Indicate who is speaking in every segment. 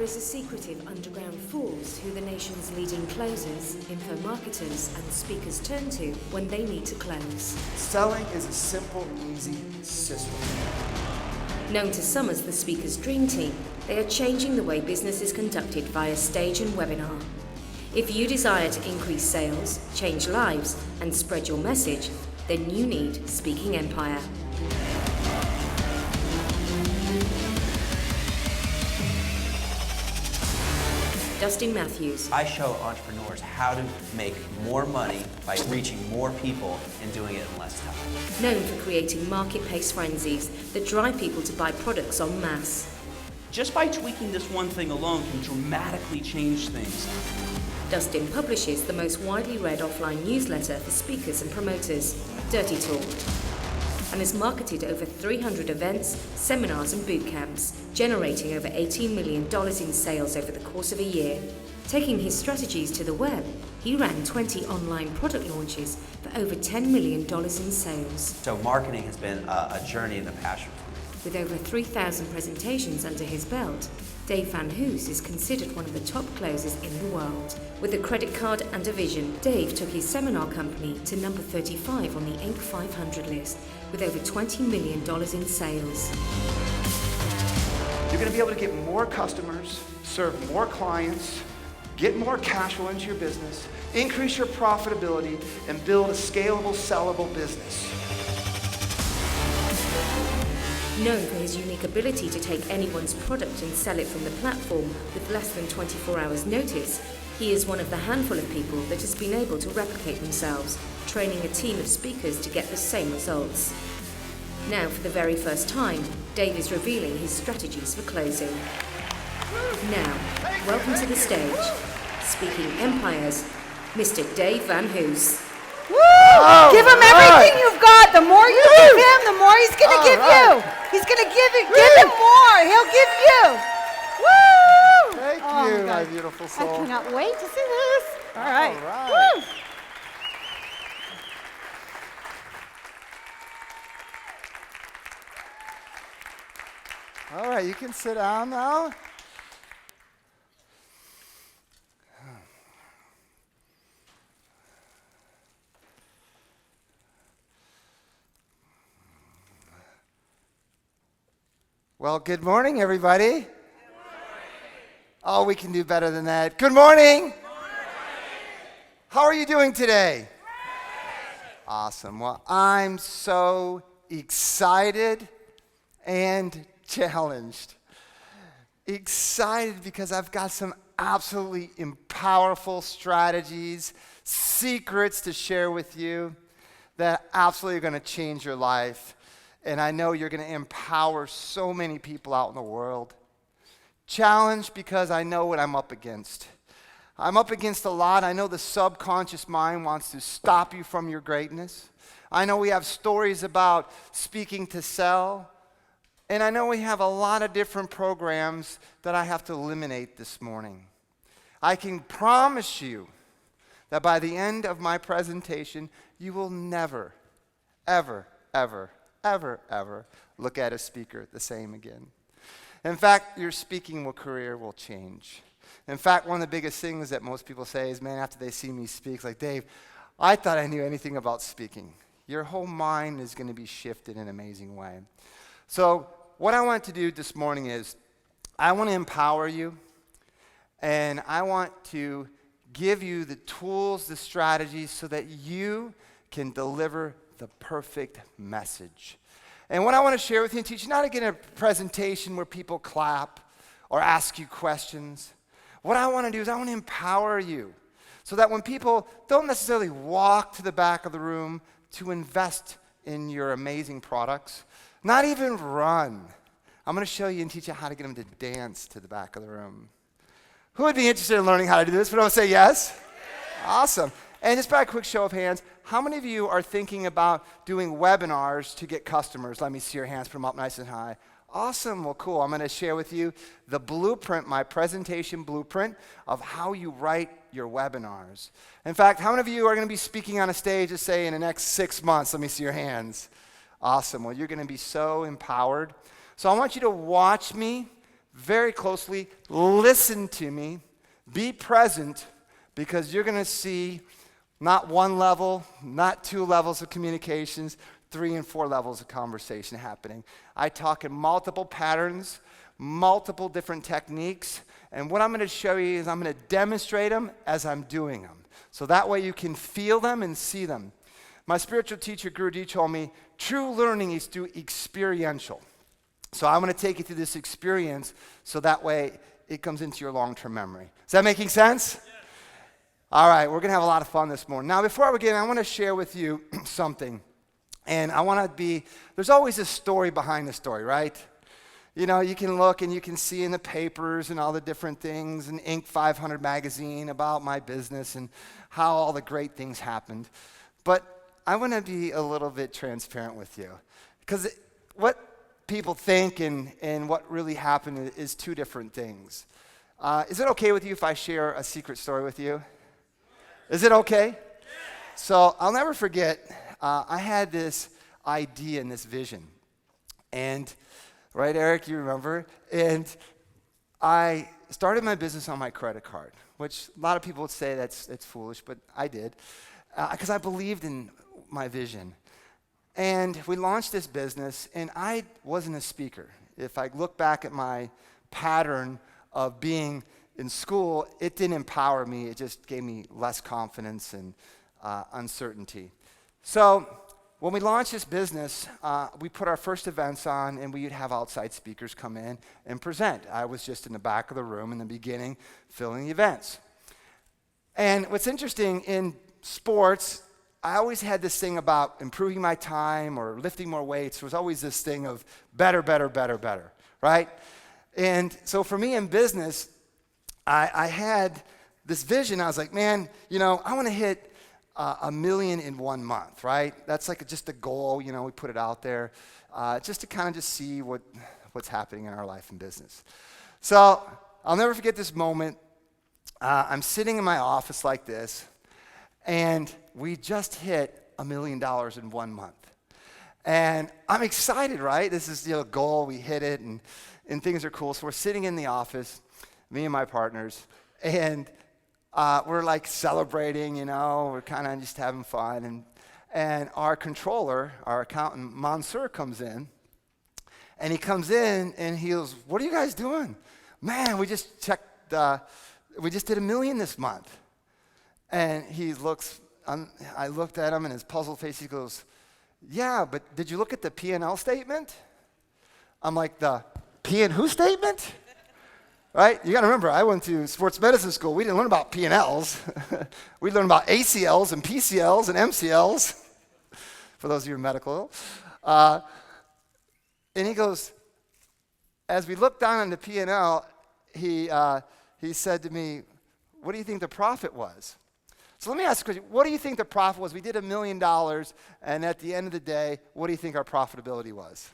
Speaker 1: is a secretive underground force who the nation's leading closers, info marketers, and speakers turn to when they need to close.
Speaker 2: Selling is a simple, easy system.
Speaker 1: Known to some as the Speaker's Dream Team, they are changing the way business is conducted via stage and webinar. If you desire to increase sales, change lives, and spread your message, then you need Speaking Empire. Dustin Matthews.
Speaker 3: I show entrepreneurs how to make more money by reaching more people and doing it in less time.
Speaker 1: Known for creating market-pace frenzies that drive people to buy products en masse.
Speaker 4: Just by tweaking this one thing alone can dramatically change things.
Speaker 1: Dustin publishes the most widely read offline newsletter for speakers and promoters, Dirty Talk, and has marketed over 300 events, seminars and boot camps, generating over $18 million in sales over the course of a year. Taking his strategies to the web, he ran 20 online product launches for over $10 million in sales.
Speaker 3: So marketing has been a journey and a passion for me.
Speaker 1: With over 3,000 presentations under his belt, Dave Van Hoos is considered one of the top closers in the world. With a credit card and a vision, Dave took his seminar company to number 35 on the Inc. 500 list, with over $20 million in sales.
Speaker 2: You're going to be able to get more customers, serve more clients, get more cash flow into your business, increase your profitability, and build a scalable, sellable business.
Speaker 1: Known for his unique ability to take anyone's product and sell it from the platform with less than 24 hours notice, he is one of the handful of people that has been able to replicate themselves, training a team of speakers to get the same results. Now, for the very first time, Dave is revealing his strategies for closing. Now, welcome to the stage, Speaking Empire's Mr. Dave Van Hoos.
Speaker 5: Woo! Give him everything you've got. The more you give him, the more he's going to give you. He's going to give him more. He'll give you. Woo!
Speaker 2: Thank you, my beautiful soul.
Speaker 5: I cannot wait to see this. All right.
Speaker 2: All right.
Speaker 5: Woo!
Speaker 2: All right, you can sit down now. Well, good morning, everybody. Good morning. Oh, we can do better than that. Good morning. Good morning. How are you doing today? Great. Awesome. Well, I'm so excited and challenged. Excited because I've got some absolutely powerful strategies, secrets to share with you that absolutely are going to change your life. And I know you're going to empower so many people out in the world. Challenged because I know what I'm up against. I'm up against a lot. I know the subconscious mind wants to stop you from your greatness. I know we have stories about speaking to sell. And I know we have a lot of different programs that I have to eliminate this morning. I can promise you that by the end of my presentation, you will never, ever, ever, ever, ever look at a speaker the same again. In fact, your speaking career will change. In fact, one of the biggest things that most people say is, man, after they see me speak, it's like, Dave, I thought I knew anything about speaking. Your whole mind is going to be shifted in an amazing way. So what I want to do this morning is I want to empower you, and I want to give you the tools, the strategies, so that you can deliver the perfect message. And what I want to share with you and teach you, not to get a presentation where people clap or ask you questions. What I want to do is I want to empower you so that when people don't necessarily walk to the back of the room to invest in your amazing products, not even run, I'm going to show you and teach you how to get them to dance to the back of the room. Who would be interested in learning how to do this? But don't say yes? Awesome. And just by a quick show of hands, how many of you are thinking about doing webinars to get customers? Let me see your hands, put them up nice and high. Awesome. Well, cool. I'm going to share with you the blueprint, my presentation blueprint of how you write your webinars. In fact, how many of you are going to be speaking on a stage, let's say, in the next 6 months? Let me see your hands. Awesome. Well, you're going to be so empowered. So I want you to watch me very closely, listen to me, be present, because you're going to see not one level, not two levels of communications, 3 and 4 levels of conversation happening. I talk in multiple patterns, multiple different techniques, and what I'm going to show you is I'm going to demonstrate them as I'm doing them. So that way you can feel them and see them. My spiritual teacher, Guru D, told me, true learning is through experiential. So I'm going to take you through this experience so that way it comes into your long-term memory. Is that making sense? Yeah. All right, we're going to have a lot of fun this morning. Now, before I begin, I want to share with you something. And I want to be, there's always a story behind the story, right? You know, you can look and you can see in the papers and all the different things, and Inc. 500 magazine about my business and how all the great things happened. But I want to be a little bit transparent with you, because what people think and what really happened is two different things. Is it okay with you if I share a secret story with you? Is it okay? So I'll never forget, I had this idea and this vision. And, right, Eric, you remember? And I started my business on my credit card, which a lot of people would say that's foolish, but I did, because I believed in my vision. And we launched this business, and I wasn't a speaker. If I look back at my pattern of being in school, it didn't empower me. It just gave me less confidence and uncertainty. So when we launched this business, we put our first events on, and we would have outside speakers come in and present. I was just in the back of the room in the beginning, filling the events. And what's interesting in sports, I always had this thing about improving my time or lifting more weights. There was always this thing of better, right? And so for me in business, I had this vision. I was like, man, you know, I want to hit 1 million in 1 month, right? That's like just a goal, you know, we put it out there just to kind of just see what's happening in our life and business. So I'll never forget this moment. I'm sitting in my office like this, and we just hit $1 million in 1 month. And I'm excited, right? This is the goal. We hit it, and things are cool. So we're sitting in the office, me and my partners, and we're like celebrating, you know. We're kind of just having fun. And our controller, our accountant, Mansour, comes in. And he comes in, and he goes, what are you guys doing? Man, we just checked, we just did $1 million this month. And he looks, I looked at him, and his puzzled face, he goes, yeah, but did you look at the P&L statement? I'm like, the P and who statement? Right? You got to remember, I went to sports medicine school. We didn't learn about P&Ls. We learned about ACLs and PCLs and MCLs, for those of you in medical. And he goes, as we looked down on the P&L, he said to me, what do you think the profit was? So let me ask you a question. What do you think the profit was? We did $1 million, and at the end of the day, what do you think our profitability was?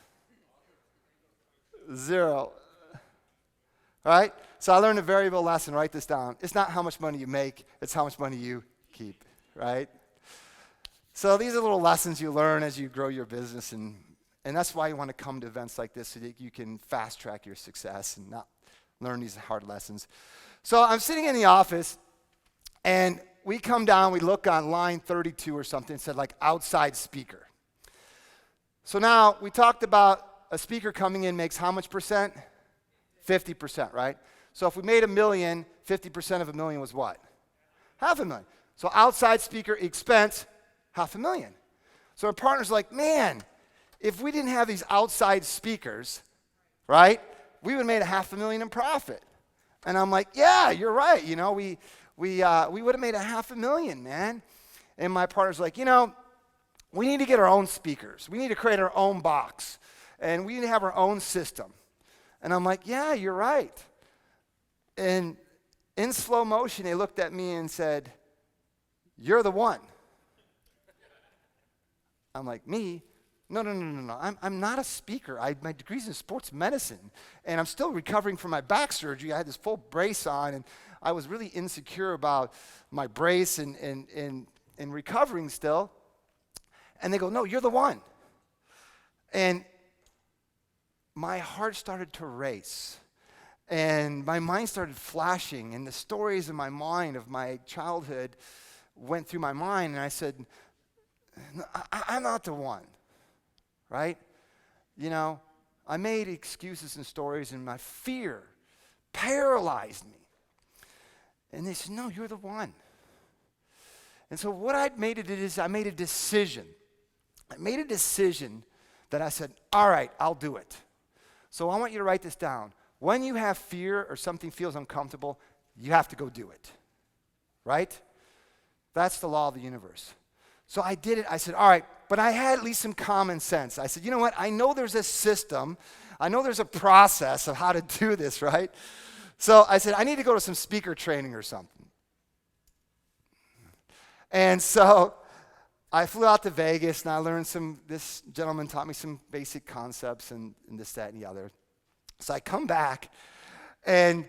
Speaker 2: 0. All right? So I learned a variable lesson. Write this down. It's not how much money you make. It's how much money you keep, right? So these are little lessons you learn as you grow your business, and that's why you want to come to events like this, so that you can fast-track your success and not learn these hard lessons. So I'm sitting in the office, and we come down, we look on line 32 or something, it said like outside speaker. So now we talked about a speaker coming in makes how much percent? 50%, right? So if we made $1 million, 50% of $1 million was what? $500,000. So outside speaker expense, $500,000. So our partner's like, man, if we didn't have these outside speakers, right, we would have made $500,000 in profit. And I'm like, yeah, you're right. You know, we would have made $500,000, man. And my partner's like, you know, we need to get our own speakers. We need to create our own box. And we need to have our own system. And I'm like, yeah, you're right. And in slow motion, they looked at me and said, you're the one. I'm like, me? No. I'm not a speaker. My degree's in sports medicine, and I'm still recovering from my back surgery. I had this full brace on, and I was really insecure about my brace and recovering still. And they go, no, you're the one. And my heart started to race. And my mind started flashing, and the stories in my mind of my childhood went through my mind, and I said, I'm not the one, right? You know, I made excuses and stories, and my fear paralyzed me. And they said, no, you're the one. And so what I made it is I made a decision. I made a decision that I said, all right, I'll do it. So I want you to write this down. When you have fear or something feels uncomfortable, you have to go do it, right? That's the law of the universe. So I did it. I said, all right, but I had at least some common sense. I said, you know what? I know there's a system. I know there's a process of how to do this, right? So I said, I need to go to some speaker training or something. And so I flew out to Vegas, and I learned this gentleman taught me some basic concepts and this, that, and the other. So I come back, and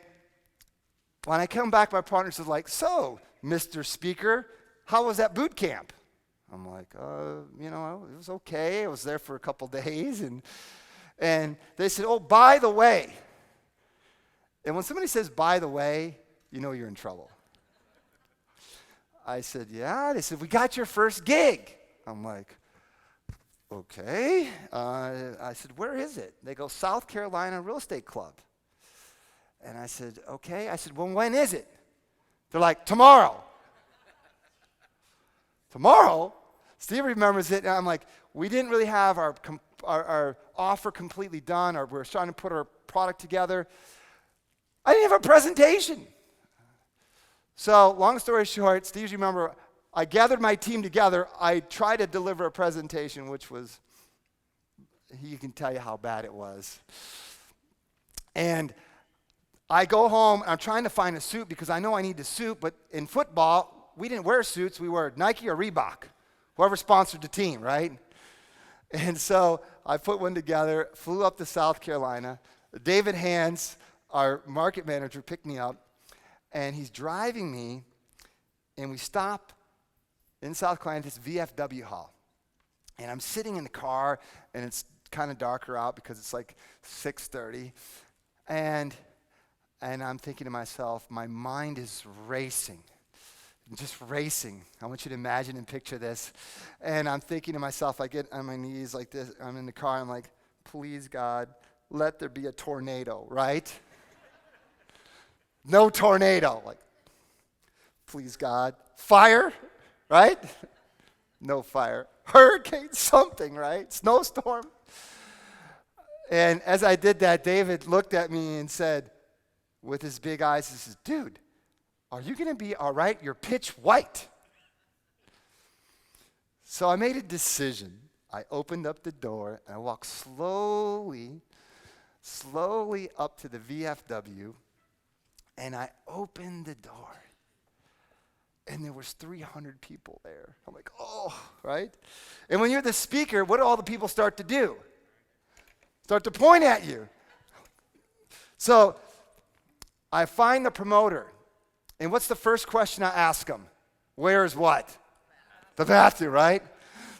Speaker 2: when I come back, my partner says, like, so, Mr. Speaker, how was that boot camp? I'm like, you know, it was okay. I was there for a couple days, and they said, oh, by the way. And when somebody says, by the way, you know you're in trouble. I said, yeah. They said, we got your first gig. I'm like, okay. I said, where is it? They go, South Carolina Real Estate Club. And I said, okay. I said, well, when is it? They're like, tomorrow. Tomorrow? Steve remembers it, and I'm like, we didn't really have our offer completely done, or we're trying to put our product together. I didn't have a presentation. So, long story short, Steve, remember, I gathered my team together. I tried to deliver a presentation, which was, he can tell you how bad it was. And I go home, and I'm trying to find a suit because I know I need a suit, but in football, we didn't wear suits. We wore Nike or Reebok, whoever sponsored the team, right? And so I put one together, flew up to South Carolina. David Hands, our market manager, picked me up, and he's driving me, and we stop in South Carolina, this VFW hall. And I'm sitting in the car, and it's kind of darker out because it's like 6:30. And I'm thinking to myself, my mind is racing, just racing. I want you to imagine and picture this. And I'm thinking to myself, I get on my knees like this. I'm in the car. I'm like, please, God, let there be a tornado, right? No tornado. Like, please, God. Fire, right? No fire. Hurricane, something, right? Snowstorm. And as I did that, David looked at me and said, with his big eyes, he says, dude, are you going to be all right? You're pitch white. So I made a decision. I opened up the door, and I walked slowly up to the VFW, and I opened the door, and there was 300 people there. I'm like, oh, right? And when you're the speaker, what do all the people start to do? Start to point at you. So I find the promoter, and what's the first question I ask him? Where's what? The bathroom, right?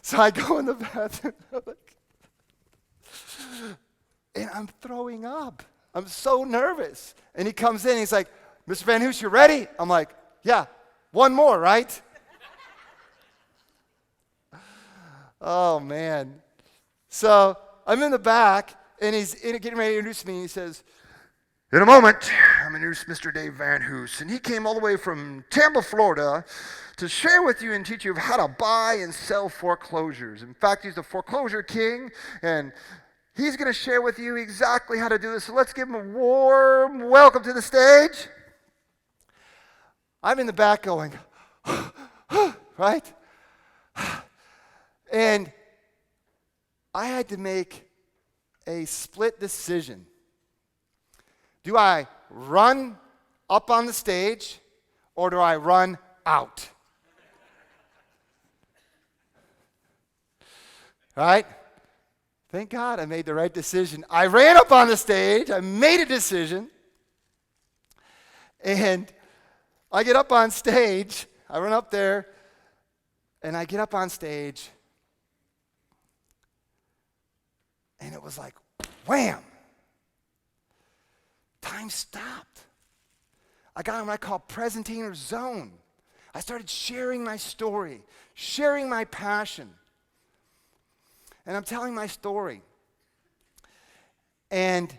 Speaker 2: So I go in the bathroom, and I'm throwing up. I'm so nervous. And he comes in, he's like, Mr. Van Hoos, you ready? I'm like, yeah, one more, right? Oh, man. So I'm in the back, and he's getting ready to introduce me, and he says, in a moment, I'm going to introduce Mr. Dave Van Hoos, and he came all the way from Tampa, Florida, to share with you and teach you how to buy and sell foreclosures. In fact, he's the foreclosure king, and he's going to share with you exactly how to do this. So let's give him a warm welcome to the stage. I'm in the back going, right? And I had to make a split decision. Do I run up on the stage, or do I run out? Right? Thank God I made the right decision. I ran up on the stage. I made a decision. And I get up on stage. I run up there, and I get up on stage. And it was like, wham! time stopped. I got in what I call presentator zone. I started sharing my story, sharing my passion. And I'm telling my story. And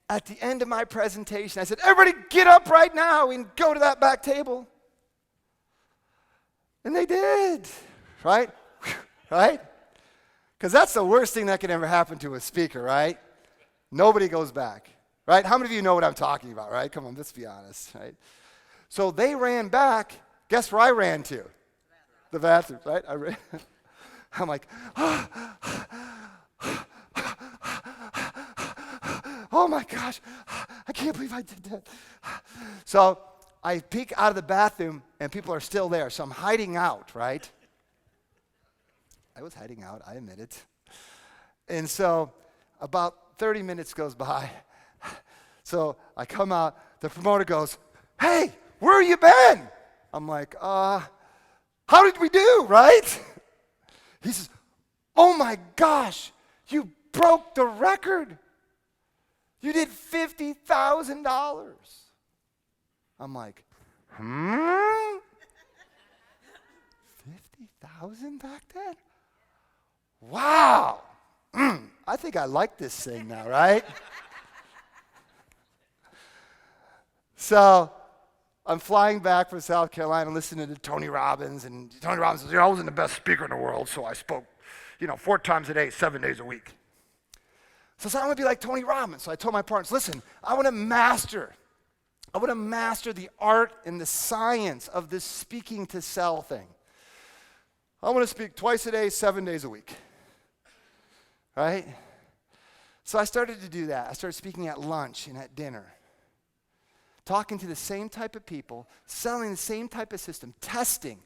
Speaker 2: at the end of my presentation, I said, everybody get up right now and go to that back table. And they did, right? Right? Because that's the worst thing that can ever happen to a speaker, right? Nobody goes back, right? How many of you know what I'm talking about, right? Come on, let's be honest, right? So they ran back. Guess where I ran to? The bathroom, right? I'm like, oh my gosh, I can't believe I did that. So I peek out of the bathroom and people are still there. So I'm hiding out, right? I was hiding out, I admit it. And so about 30 minutes goes by. So I come out, the promoter goes, hey, where you been? I'm like, how did we do, right? He says, oh my gosh, you broke the record. You did $50,000. I'm like, 50,000 back then? Wow. I think I like this thing now, right? So I'm flying back from South Carolina listening to Tony Robbins, and Tony Robbins says, I wasn't the best speaker in the world, so I spoke, 4 times a day, 7 days a week. So I said, I want to be like Tony Robbins. So I told my partners, listen, I want to master the art and the science of this speaking to sell thing. I want to speak twice a day, 7 days a week. Right? So I started to do that. I started speaking at lunch and at dinner. Talking to the same type of people, selling the same type of system, testing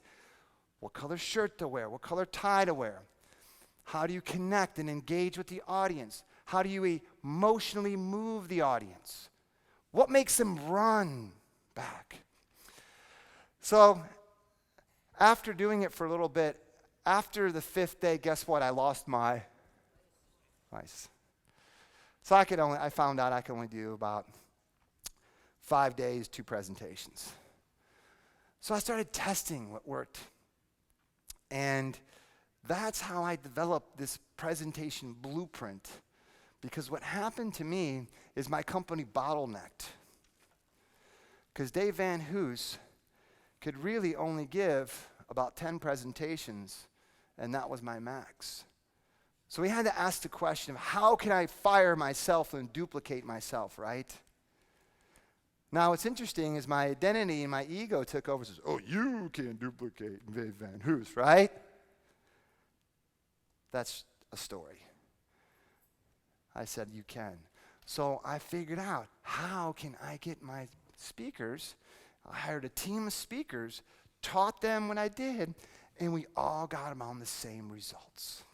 Speaker 2: what color shirt to wear, what color tie to wear. How do you connect and engage with the audience? How do you emotionally move the audience? What makes them run back? So after doing it for a little bit, after the 5th day, guess what? I lost my voice. So I found out I could only do about 5 days, 2 presentations. So I started testing what worked. And that's how I developed this presentation blueprint. Because what happened to me is my company bottlenecked. Because Dave Van Hoos could really only give about 10 presentations, and that was my max. So we had to ask the question of how can I fire myself and duplicate myself, right? Now, what's interesting is my identity and my ego took over and says, oh, you can't duplicate Dave Van Hoos, right? That's a story. I said, you can. So I figured out, how can I get my speakers? I hired a team of speakers, taught them what I did, and we all got them on the same results.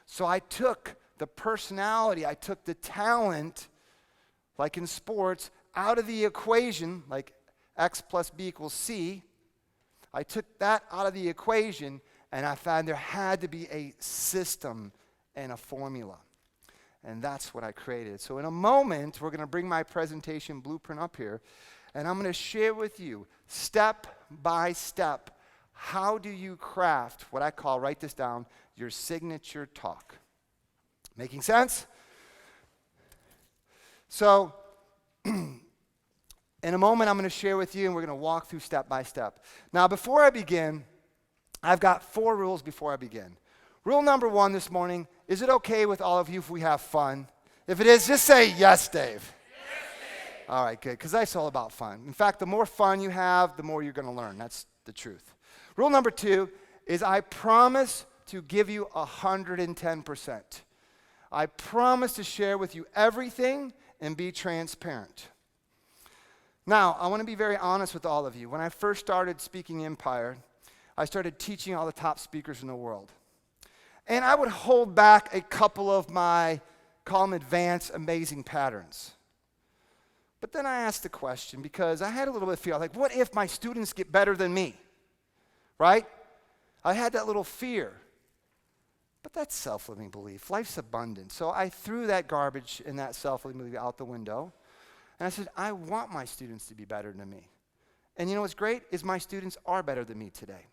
Speaker 2: So I took the personality, I took the talent, like in sports, out of the equation, like X plus B equals C. I took that out of the equation, and I found there had to be a system and a formula. And that's what I created. So in a moment, we're going to bring my presentation blueprint up here, and I'm going to share with you, step by step, how do you craft what I call, write this down, your signature talk. Making sense? So in a moment, I'm going to share with you, and we're going to walk through step by step. Now, before I begin, I've got 4 rules before I begin. Rule number 1 this morning, is it okay with all of you if we have fun? If it is, just say yes, Dave. Yes, Dave. All right, good, because that's all about fun. In fact, the more fun you have, the more you're going to learn. That's the truth. Rule number 2 is I promise to give you 110%. I promise to share with you everything and be transparent. Now, I want to be very honest with all of you. When I first started Speaking Empire, I started teaching all the top speakers in the world. And I would hold back a couple of my, call them advanced, amazing patterns. But then I asked the question, because I had a little bit of fear, like, what if my students get better than me? Right? I had that little fear. But that's self-limiting belief. Life's abundant. So I threw that garbage and that self-limiting belief out the window. And I said, I want my students to be better than me. And you know what's great is my students are better than me today.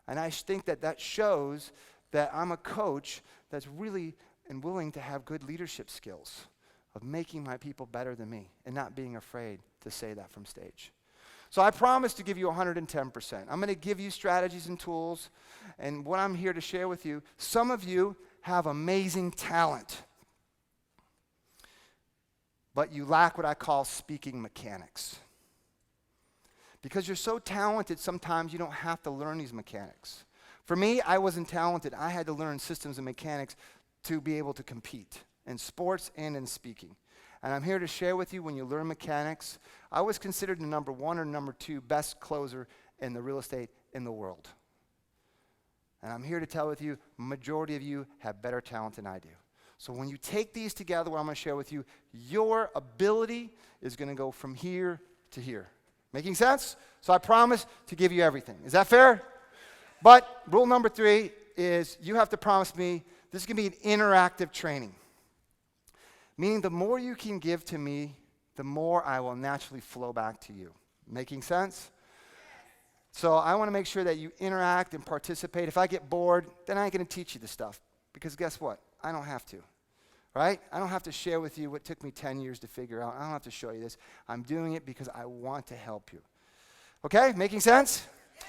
Speaker 2: And I think that that shows that I'm a coach that's really and willing to have good leadership skills of making my people better than me and not being afraid to say that from stage. So I promise to give you 110%. I'm going to give you strategies and tools, and what I'm here to share with you, some of you have amazing talent, but you lack what I call speaking mechanics. Because you're so talented, sometimes you don't have to learn these mechanics. For me, I wasn't talented. I had to learn systems and mechanics to be able to compete in sports and in speaking. And I'm here to share with you, when you learn mechanics, I was considered the number 1 or number 2 best closer in the real estate in the world. And I'm here to tell with you, majority of you have better talent than I do. So when you take these together, what I'm going to share with you, your ability is going to go from here to here. Making sense? So I promise to give you everything. Is that fair? But rule number 3 is you have to promise me this is going to be an interactive training. Meaning the more you can give to me, the more I will naturally flow back to you. Making sense? So I want to make sure that you interact and participate. If I get bored, then I ain't going to teach you this stuff. Because guess what? I don't have to. Right? I don't have to share with you what took me 10 years to figure out. I don't have to show you this. I'm doing it because I want to help you. Okay? Making sense? Yes.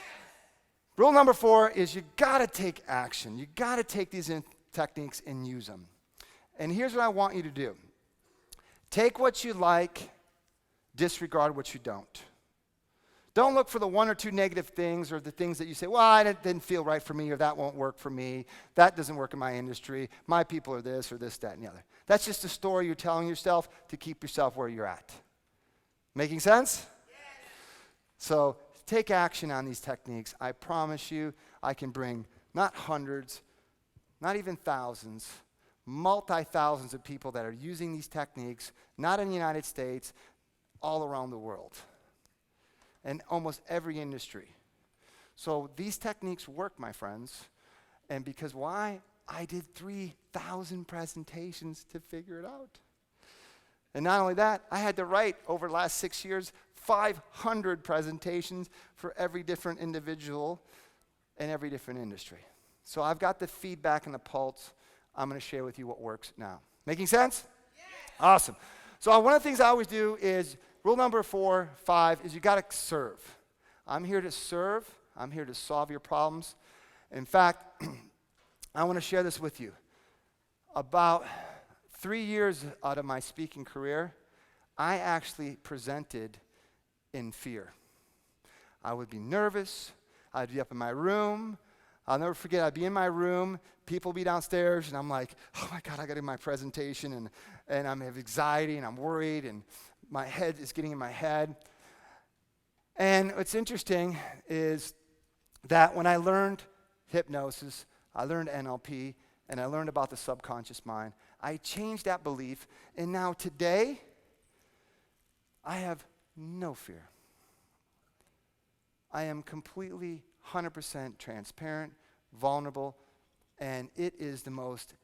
Speaker 2: Rule number 4 is you got to take action. You got to take these techniques and use them. And here's what I want you to do. Take what you like, disregard what you don't. Don't look for the 1 or 2 negative things or the things that you say, well, it didn't feel right for me, or that won't work for me. That doesn't work in my industry. My people are this or this, that, and the other. That's just a story you're telling yourself to keep yourself where you're at. Making sense? Yes. So take action on these techniques. I promise you I can bring not hundreds, not even thousands, multi-thousands of people that are using these techniques, not in the United States, all around the world. In almost every industry. So these techniques work, my friends. And because why? I did 3,000 presentations to figure it out. And not only that, I had to write over the last 6 years 500 presentations for every different individual in every different industry. So I've got the feedback and the pulse. I'm going to share with you what works now. Making sense? Yes. Awesome. So one of the things I always do is rule number 4, 5 is you got to serve. I'm here to serve. I'm here to solve your problems. In fact, I want to share this with you. About 3 years out of my speaking career, I actually presented in fear. I would be nervous. I'd be up in my room. I'll never forget, I'd be in my room, people would be downstairs, and I'm like, oh my God, I got to do my presentation, and I have anxiety, and I'm worried, and my head is getting in my head. And what's interesting is that when I learned hypnosis, I learned NLP, and I learned about the subconscious mind, I changed that belief, and now today, I have no fear. I am completely 100% transparent, vulnerable, and it is the most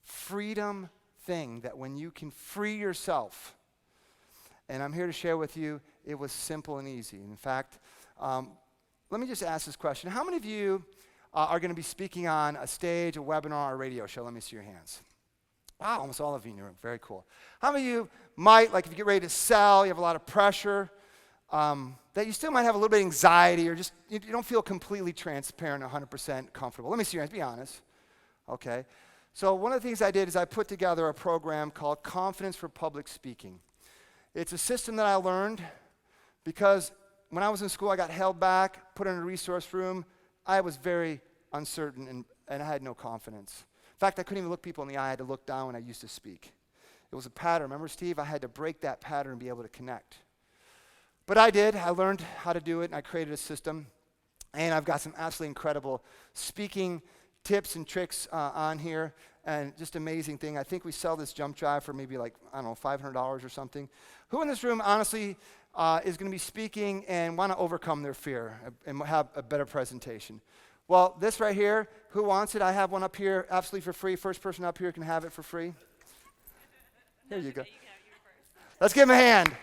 Speaker 2: freedom thing that when you can free yourself. And I'm here to share with you, it was simple and easy. In fact, let me just ask this question. How many of you are going to be speaking on a stage, a webinar, or a radio show? Let me see your hands. Wow, almost all of you in the room. Very cool. How many of you might, like if you get ready to sell, you have a lot of pressure, that you still might have a little bit of anxiety, or just you don't feel completely transparent, 100% comfortable? Let me see your hands. Be honest. Okay. So one of the things I did is I put together a program called Confidence for Public Speaking. It's a system that I learned because when I was in school, I got held back, put in a resource room. I was very uncertain, and I had no confidence. In fact, I couldn't even look people in the eye. I had to look down when I used to speak. It was a pattern. Remember, Steve? I had to break that pattern and be able to connect. But I did. I learned how to do it, and I created a system. And I've got some absolutely incredible speaking tips and tricks on here, and just amazing thing. I think we sell this jump drive for maybe like, I don't know, $500 or something. Who in this room, honestly, is going to be speaking and want to overcome their fear and have a better presentation? Well, this right here, who wants it? I have one up here absolutely for free. First person up here can have it for free. Here you go. Let's give him a hand.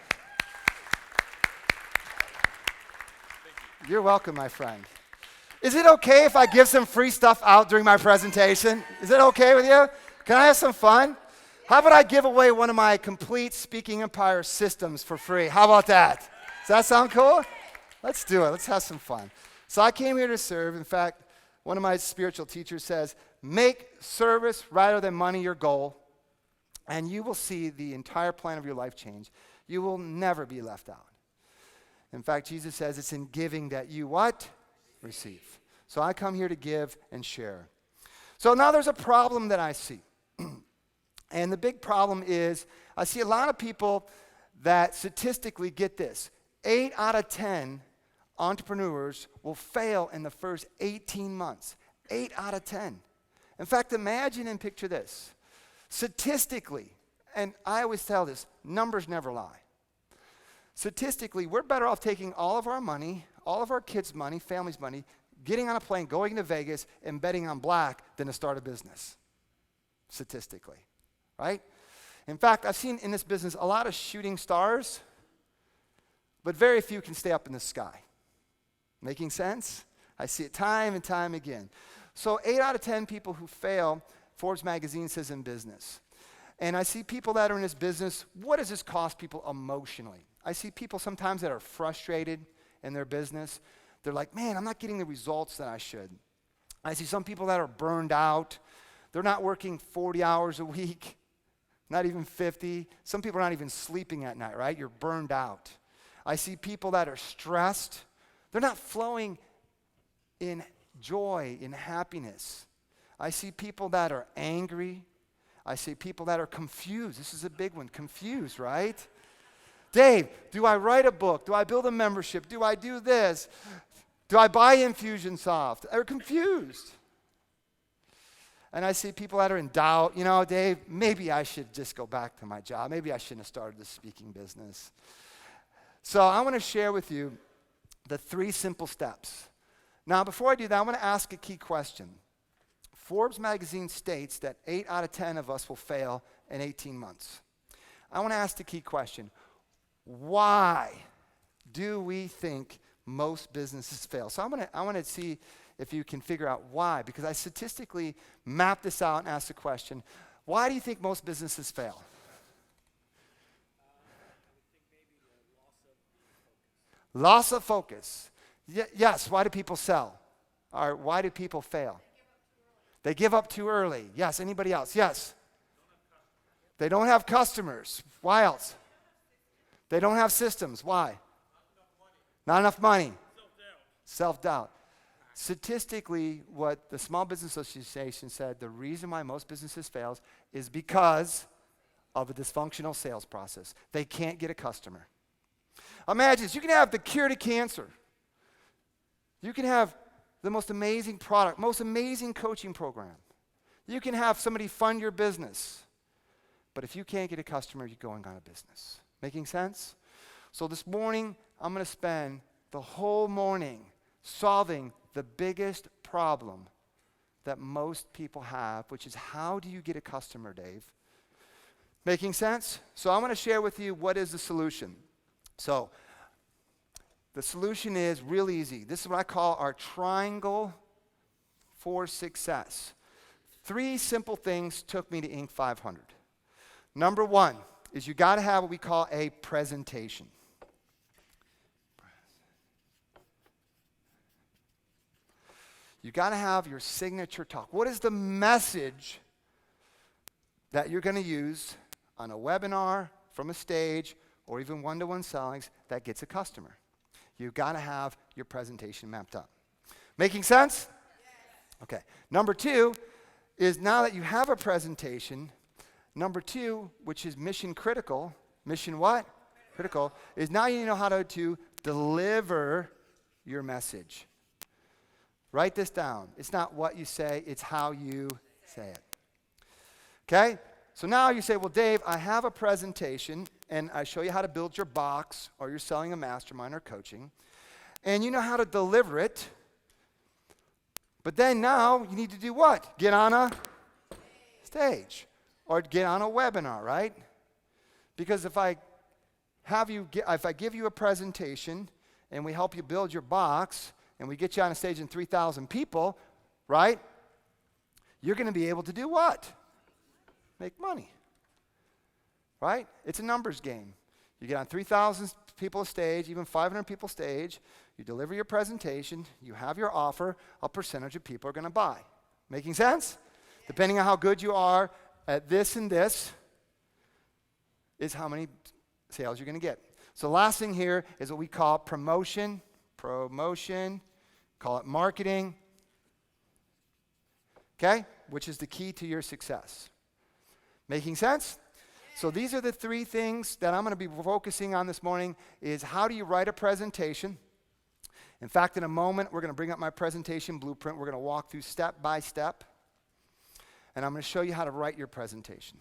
Speaker 2: You're welcome, my friend. Is it okay if I give some free stuff out during my presentation? Is it okay with you? Can I have some fun? How about I give away one of my complete Speaking Empire systems for free? How about that? Does that sound cool? Let's do it. Let's have some fun. So I came here to serve. In fact, one of my spiritual teachers says, make service rather than money your goal, and you will see the entire plan of your life change. You will never be left out. In fact, Jesus says it's in giving that you what? Receive. So I come here to give and share. So now there's a problem that I see. And the big problem is I see a lot of people that statistically, get this, 8 out of 10 entrepreneurs will fail in the first 18 months. 8 out of 10. In fact, imagine and picture this. Statistically, and I always tell this, numbers never lie. Statistically, we're better off taking all of our money, all of our kids' money, family's money, getting on a plane, going to Vegas, and betting on black than to start a business. Statistically, right? In fact, I've seen in this business a lot of shooting stars, but very few can stay up in the sky. Making sense? I see it time and time again. So 8 out of 10 people who fail, Forbes magazine says, in business. And I see people that are in this business, what does this cost people emotionally? I see people sometimes that are frustrated in their business. They're like, man, I'm not getting the results that I should. I see some people that are burned out. They're not working 40 hours a week, not even 50. Some people are not even sleeping at night, right? You're burned out. I see people that are stressed. They're not flowing in joy, in happiness. I see people that are angry. I see people that are confused. This is a big one, confused, right? Dave, do I write a book? Do I build a membership? Do I do this? Do I buy Infusionsoft? They're confused. And I see people that are in doubt. You know, Dave, maybe I should just go back to my job. Maybe I shouldn't have started this speaking business. So I want to share with you the 3 simple steps. Now, before I do that, I want to ask a key question. Forbes magazine states that 8 out of 10 of us will fail in 18 months. I want to ask the key question. Why do we think most businesses fail? So I want to see if you can figure out why, because I statistically mapped this out and asked the question, why do you think most businesses fail? Loss of focus. Yes, why do people sell? Or why do people fail? They give up too early. Yes, anybody else? Yes. They don't have customers. Why else? They don't have systems. Why? Not enough money. Self-doubt. Statistically, what the Small Business Association said, the reason why most businesses fail is because of a dysfunctional sales process. They can't get a customer. Imagine this. You can have the cure to cancer. You can have the most amazing product, most amazing coaching program. You can have somebody fund your business. But if you can't get a customer, you're going out of business. Making sense? So this morning, I'm going to spend the whole morning solving the biggest problem that most people have, which is how do you get a customer, Dave? Making sense? So I'm going to share with you what is the solution. So the solution is real easy. This is what I call our triangle for success. 3 simple things took me to Inc. 500. Number 1 is you got to have what we call a presentation. You got to have your signature talk. What is the message that you're going to use on a webinar, from a stage, or even one-to-one sellings that gets a customer? You got to have your presentation mapped up. Making sense? Yes. Okay. Number 2 is now that you have a presentation, number 2, which is mission critical, mission what? Critical, is now you know how to deliver your message. Write this down. It's not what you say, it's how you say it. Okay? So now you say, well, Dave, I have a presentation, and I show you how to build your box, or you're selling a mastermind or coaching, and you know how to deliver it, but then now you need to do what? Get on a stage, or get on a webinar, right? Because if I give you a presentation, and we help you build your box, and we get you on a stage in 3,000 people, right? You're going to be able to do what? Make money, right? It's a numbers game. You get on 3,000 people stage, even 500 people stage, you deliver your presentation, you have your offer, a percentage of people are going to buy. Making sense? Depending on how good you are at this and this is how many sales you're going to get. So the last thing here is what we call promotion, call it marketing, okay, which is the key to your success. Making sense? So these are the three things that I'm going to be focusing on this morning is how do you write a presentation? In fact, in a moment, we're going to bring up my presentation blueprint. We're going to walk through step by step, and I'm going to show you how to write your presentation.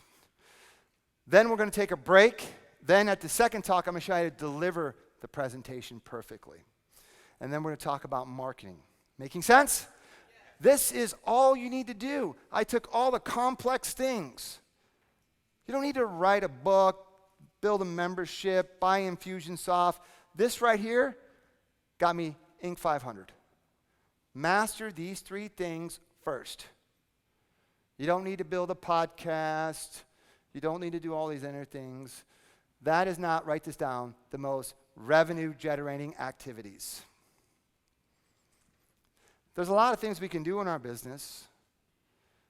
Speaker 2: Then we're going to take a break. Then at the second talk, I'm going to show you how to deliver the presentation perfectly. And then we're going to talk about marketing. Making sense? This is all you need to do. I took all the complex things. You don't need to write a book, build a membership, buy Infusionsoft. This right here got me Inc. 500. Master these three things first. You don't need to build a podcast. You don't need to do all these other things. That is not, write this down, the most revenue-generating activities. There's a lot of things we can do in our business,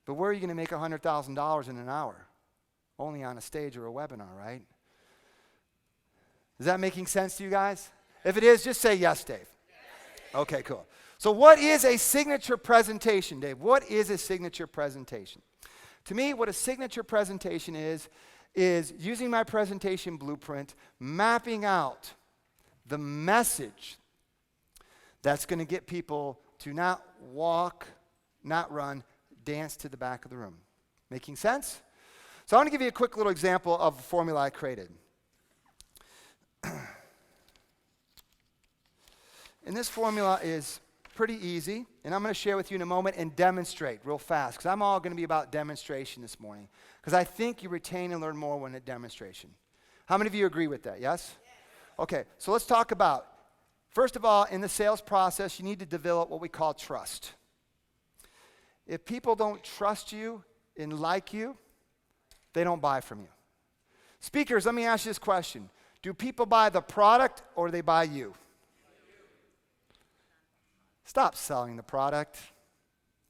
Speaker 2: but where are you going to make $100,000 in an hour? Only on a stage or a webinar, right? Is that making sense to you guys? If it is, just say yes, Dave. Yes. Okay, cool. So what is a signature presentation, Dave? What is a signature presentation? To me, what a signature presentation is using my presentation blueprint, mapping out the message that's going to get people to not walk, not run, dance to the back of the room. Making sense? So I want to give you a quick little example of a formula I created. And this formula is pretty easy, and I'm going to share with you in a moment and demonstrate real fast, because I'm all going to be about demonstration this morning, because I think you retain and learn more when at demonstration. How many of you agree with that, yes? Okay, so let's talk about, first of all, in the sales process, you need to develop what we call trust. If people don't trust you and like you, they don't buy from you. Speakers, let me ask you this question. Do people buy the product or do they buy you? Stop selling the product.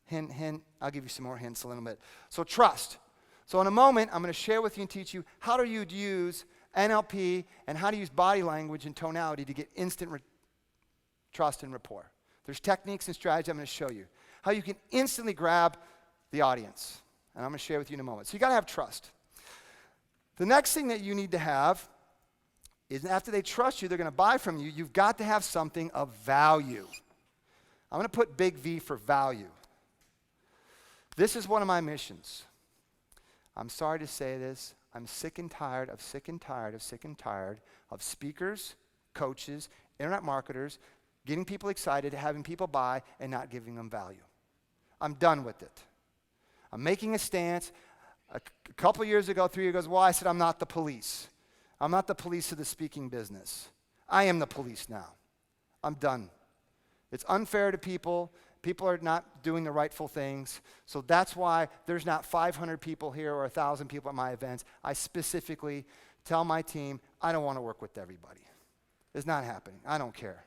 Speaker 2: Hint, hint. I'll give you some more hints in a little bit. So trust. So in a moment, I'm going to share with you and teach you how to use NLP and how to use body language and tonality to get instant trust and rapport. There's techniques and strategies I'm going to show you. How you can instantly grab the audience. And I'm going to share with you in a moment. So you got to have trust. The next thing that you need to have is after they trust you, they're going to buy from you, you've got to have something of value. I'm going to put big V for value. This is one of my missions. I'm sorry to say this. I'm sick and tired of speakers, coaches, internet marketers, getting people excited, having people buy, and not giving them value. I'm done with it. I'm making a stance. A couple years ago, 3 years ago, well, I said, I'm not the police. I'm not the police of the speaking business. I am the police now. I'm done. It's unfair to people. People are not doing the rightful things. So that's why there's not 500 people here or 1,000 people at my events. I specifically tell my team, I don't want to work with everybody. It's not happening. I don't care.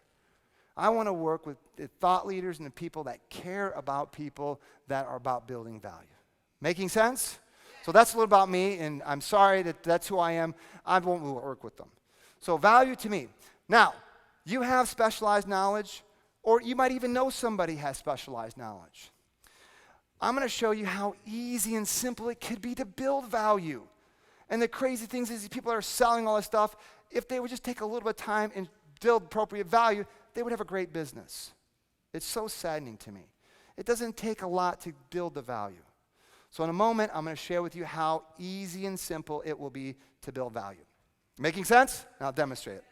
Speaker 2: I want to work with the thought leaders and the people that care about people that are about building value. Making sense? So that's a little about me, and I'm sorry that that's who I am. I won't work with them. So value to me. Now, you have specialized knowledge, or you might even know somebody has specialized knowledge. I'm going to show you how easy and simple it could be to build value. And the crazy things is these people that are selling all this stuff, if they would just take a little bit of time and build appropriate value, they would have a great business. It's so saddening to me. It doesn't take a lot to build the value. So in a moment, I'm going to share with you how easy and simple it will be to build value. Making sense? Now I'll demonstrate it.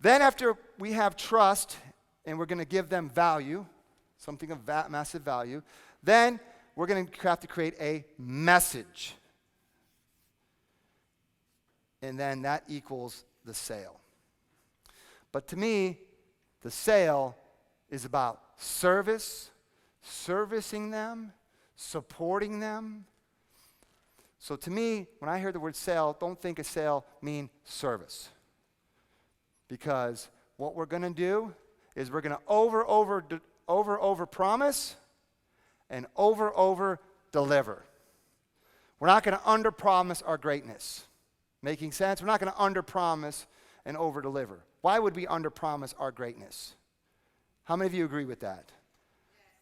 Speaker 2: Then after we have trust, and we're going to give them value, something of massive value, then we're going to have to create a message. And then that equals the sale. But to me, the sale is about service, servicing them, supporting them. So to me, when I hear the word sale, don't think a sale mean service. Because what we're going to do is we're going to over promise and over deliver. We're not going to under promise our greatness. Making sense? We're not going to under promise and over deliver. Why would we under promise our greatness? How many of you agree with that?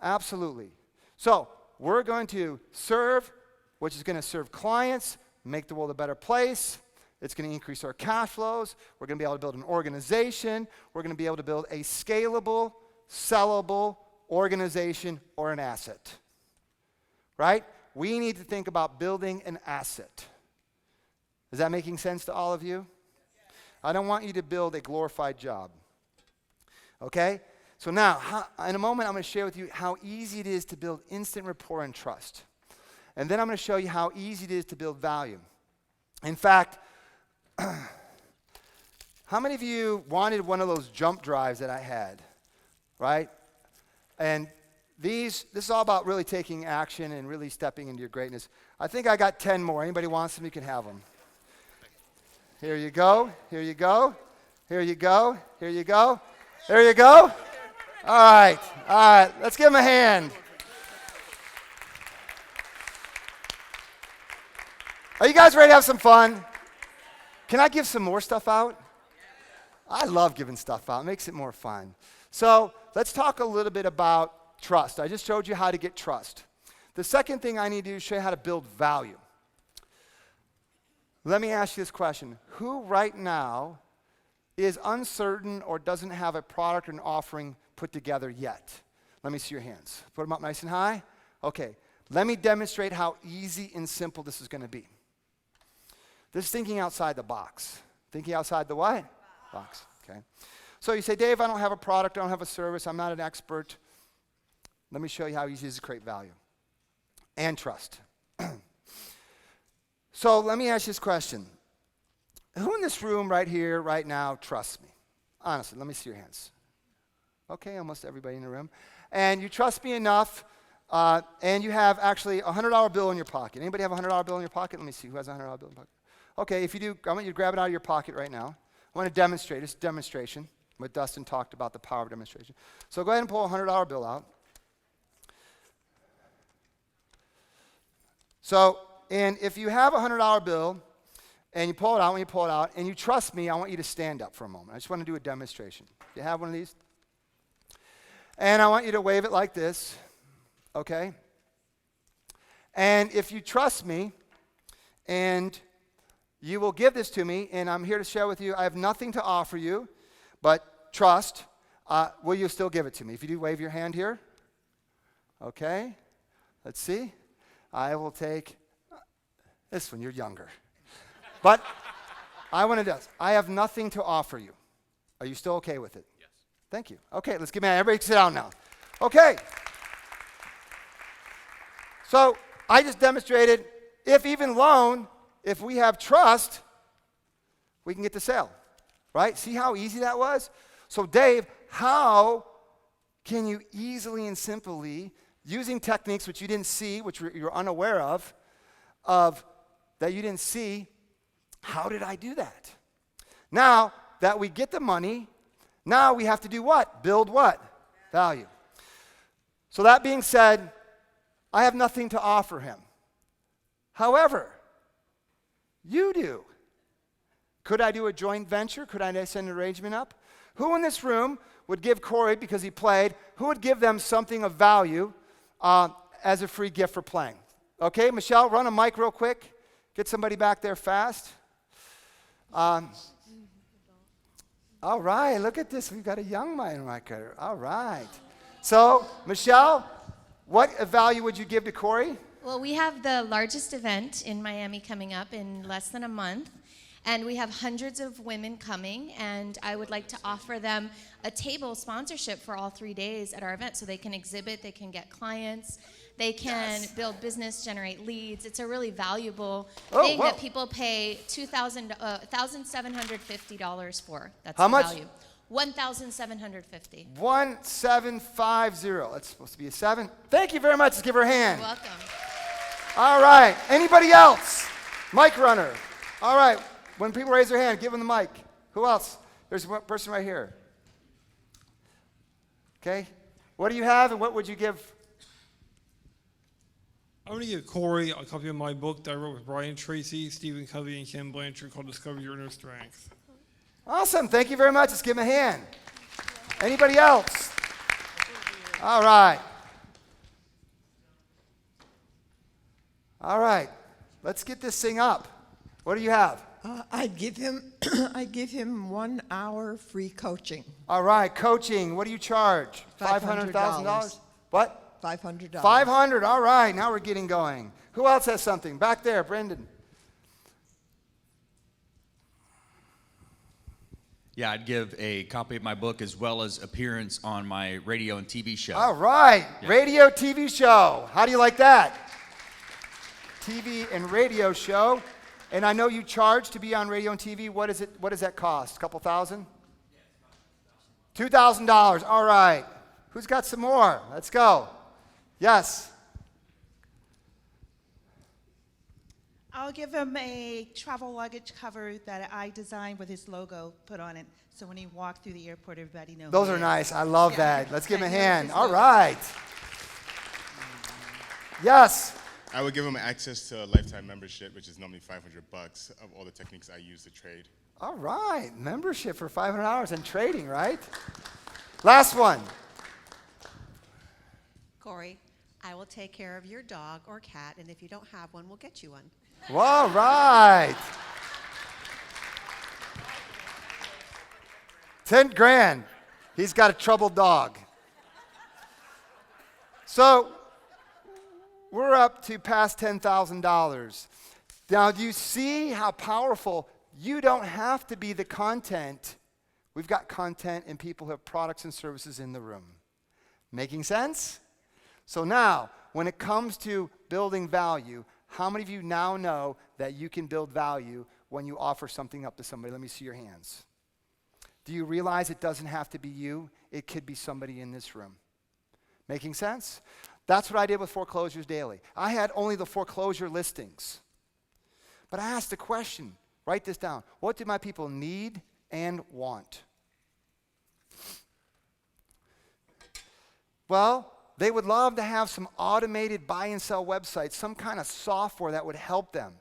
Speaker 2: Absolutely. So we're going to serve, which is going to serve clients, make the world a better place. It's going to increase our cash flows. We're going to be able to build an organization. We're going to be able to build a scalable, sellable organization or an asset. Right? We need to think about building an asset. Is that making sense to all of you? I don't want you to build a glorified job. Okay? So now, in a moment, I'm going to share with you how easy it is to build instant rapport and trust. And then I'm going to show you how easy it is to build value. In fact, how many of you wanted one of those jump drives that I had? Right? And this is all about really taking action and really stepping into your greatness. I think I got 10 more. Anybody wants them, you can have them. Here you go. Here you go. Here you go. Here you go. There you go. All right. All right. Let's give him a hand. Are you guys ready to have some fun? Can I give some more stuff out? I love giving stuff out. It makes it more fun. So let's talk a little bit about trust. I just showed you how to get trust. The second thing I need to do is show you how to build value. Let me ask you this question. Who right now is uncertain or doesn't have a product or an offering put together yet? Let me see your hands. Put them up nice and high. Okay. Let me demonstrate how easy and simple this is going to be. This is thinking outside the box. Thinking outside the what? Box. Okay. So you say, Dave, I don't have a product, I don't have a service, I'm not an expert. Let me show you how easy it is to create value and trust. So let me ask you this question. Who in this room right here, right now, trusts me? Honestly, let me see your hands. Okay, almost everybody in the room. And you trust me enough, and you have actually a $100 bill in your pocket. Anybody have a $100 bill in your pocket? Let me see who has a $100 bill in your pocket. Okay, if you do, I want you to grab it out of your pocket right now. I want to demonstrate. It's a demonstration. What Dustin talked about, the power of demonstration. So go ahead and pull a $100 bill out. So, and if you have a $100 bill, and you pull it out, when you pull it out, and you trust me, I want you to stand up for a moment. I just want to do a demonstration. Do you have one of these? And I want you to wave it like this, okay? And if you trust me, and you will give this to me, and I'm here to share with you, I have nothing to offer you, but trust, will you still give it to me? If you do, wave your hand here. Okay, let's see. I will take this one, you're younger. But I want to do this. I have nothing to offer you. Are you still okay with it? Yes. Thank you. Okay, let's give me a hand. Everybody sit down now. Okay. So I just demonstrated, if even loan, if we have trust, we can get the sale. Right? See how easy that was? So Dave, how can you easily and simply, using techniques which you didn't see, which you're unaware of that you didn't see, how did I do that? Now that we get the money, now we have to do what? Build what? Value. So that being said, I have nothing to offer him. However, you do. Could I do a joint venture? Could I send an arrangement up? Who in this room would give Corey, because he played, who would give them something of value as a free gift for playing? Okay, Michelle, run a mic real quick. Get somebody back there fast. All right, look at this. We've got a young mic. All right. So, Michelle, what value would you give to Corey?
Speaker 6: Well, we have the largest event in Miami coming up in less than a month. And we have hundreds of women coming, and I would like to offer them a table sponsorship for all 3 days at our event so they can exhibit, they can get clients, they can build business, generate leads. It's a really valuable thing that people pay $1,750 for. That's
Speaker 2: How
Speaker 6: the
Speaker 2: much?
Speaker 6: value. 1,750.
Speaker 2: 1750. That's supposed to be a 7. Thank you very much. Let's give her a hand.
Speaker 6: You're welcome.
Speaker 2: All right. Anybody else? Mic runner. All right. When people raise their hand, give them the mic. Who else? There's one person right here. Okay. What do you have and what would you give?
Speaker 7: I'm going to give Corey a copy of my book that I wrote with Brian Tracy, Stephen Covey, and Ken Blanchard called Discover Your Inner Strength.
Speaker 2: Awesome. Thank you very much. Let's give him a hand. Anybody else? All right. All right. Let's get this thing up. What do you have?
Speaker 8: I'd give him 1 hour free coaching.
Speaker 2: All right. Coaching. What do you charge? $500,000. What?
Speaker 8: $500.
Speaker 2: $500. All right. Now we're getting going. Who else has something? Back there, Brendan.
Speaker 9: Yeah, I'd give a copy of my book as well as appearance on my radio and TV show.
Speaker 2: All right.
Speaker 9: Yeah.
Speaker 2: Radio, TV show. How do you like that? TV and radio show. And I know you charge to be on radio and TV. What is it? What does that cost? A couple thousand? $2,000. All right. Who's got some more? Let's go. Yes.
Speaker 10: I'll give him a travel luggage cover that I designed with his logo put on it. So when he walked through the airport, everybody knows.
Speaker 2: Those are nice. I love that. Let's give him a hand. All right. Yes.
Speaker 11: I would give him access to a lifetime membership, which is normally $500 of all the techniques I use to trade.
Speaker 2: All right. Membership for $500 and trading, right? Last one.
Speaker 12: Corey, I will take care of your dog or cat, and if you don't have one, we'll get you one.
Speaker 2: All right. 10 grand. He's got a troubled dog. So we're up to past $10,000. Now, do you see how powerful? You don't have to be the content. We've got content and people who have products and services in the room. Making sense? So now, when it comes to building value, how many of you now know that you can build value when you offer something up to somebody? Let me see your hands. Do you realize it doesn't have to be you? It could be somebody in this room. Making sense? That's what I did with Foreclosures Daily. I had only the foreclosure listings. But I asked a question. Write this down. What do my people need and want? Well, they would love to have some automated buy and sell websites, some kind of software that would help them.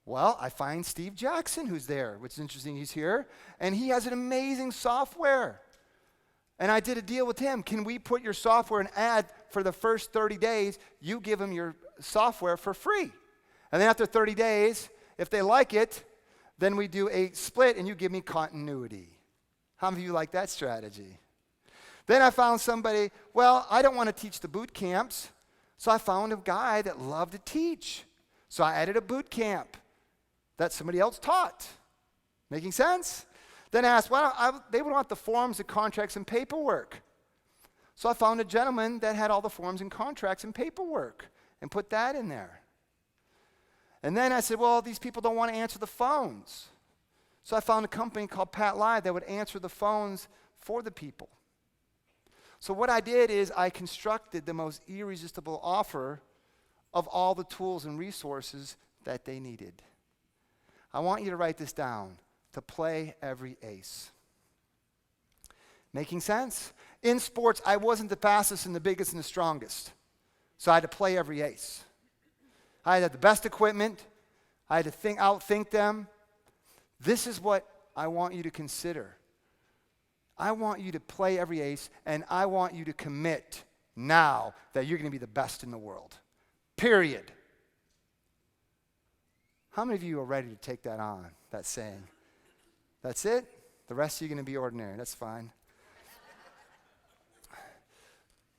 Speaker 2: Well, I find Steve Jackson, who's there, which is interesting, he's here, and he has an amazing software. And I did a deal with him. Can we put your software and ad for the first 30 days, you give them your software for free. And then after 30 days, if they like it, then we do a split and you give me continuity. How many of you like that strategy? Then I found somebody, well, I don't want to teach the boot camps, so I found a guy that loved to teach. So I added a boot camp that somebody else taught. Making sense? Then I asked, well, they would want the forms, the contracts, and paperwork. So I found a gentleman that had all the forms and contracts and paperwork and put that in there. And then I said, well, these people don't want to answer the phones. So I found a company called Pat Live that would answer the phones for the people. So what I did is I constructed the most irresistible offer of all the tools and resources that they needed. I want you to write this down, to play every ace. Making sense? In sports, I wasn't the fastest and the biggest and the strongest. So I had to play every ace. I had to have the best equipment. I had to outthink them. This is what I want you to consider. I want you to play every ace, and I want you to commit now that you're going to be the best in the world. Period. How many of you are ready to take that on, that saying? That's it? The rest of you are going to be ordinary. That's fine.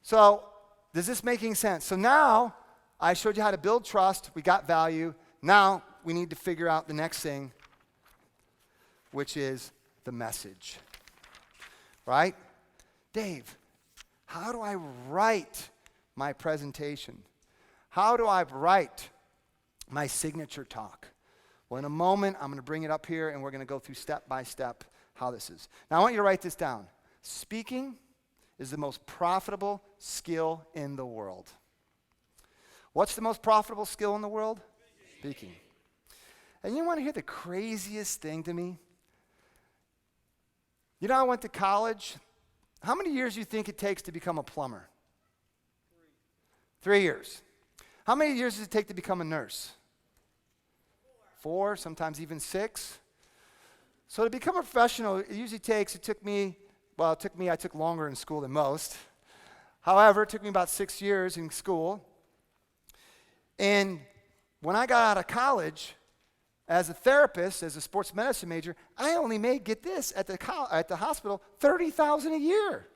Speaker 2: So, does this making sense? So now, I showed you how to build trust. We got value. Now, we need to figure out the next thing, which is the message. Right? Dave, how do I write my presentation? How do I write my signature talk? Well, in a moment, I'm going to bring it up here, and we're going to go through step by step how this is. Now, I want you to write this down. Speaking is the most profitable skill in the world. What's the most profitable skill in the world? Speaking. And you want to hear the craziest thing to me? You know, I went to college. How many years do you think it takes to become a plumber? 3 years. How many years does it take to become a nurse? 4, sometimes even 6. So to become a professional, it usually takes, I took longer in school than most. However, it took me about 6 years in school. And when I got out of college, as a therapist, as a sports medicine major, I only made, get this, at the hospital, $30,000 a year.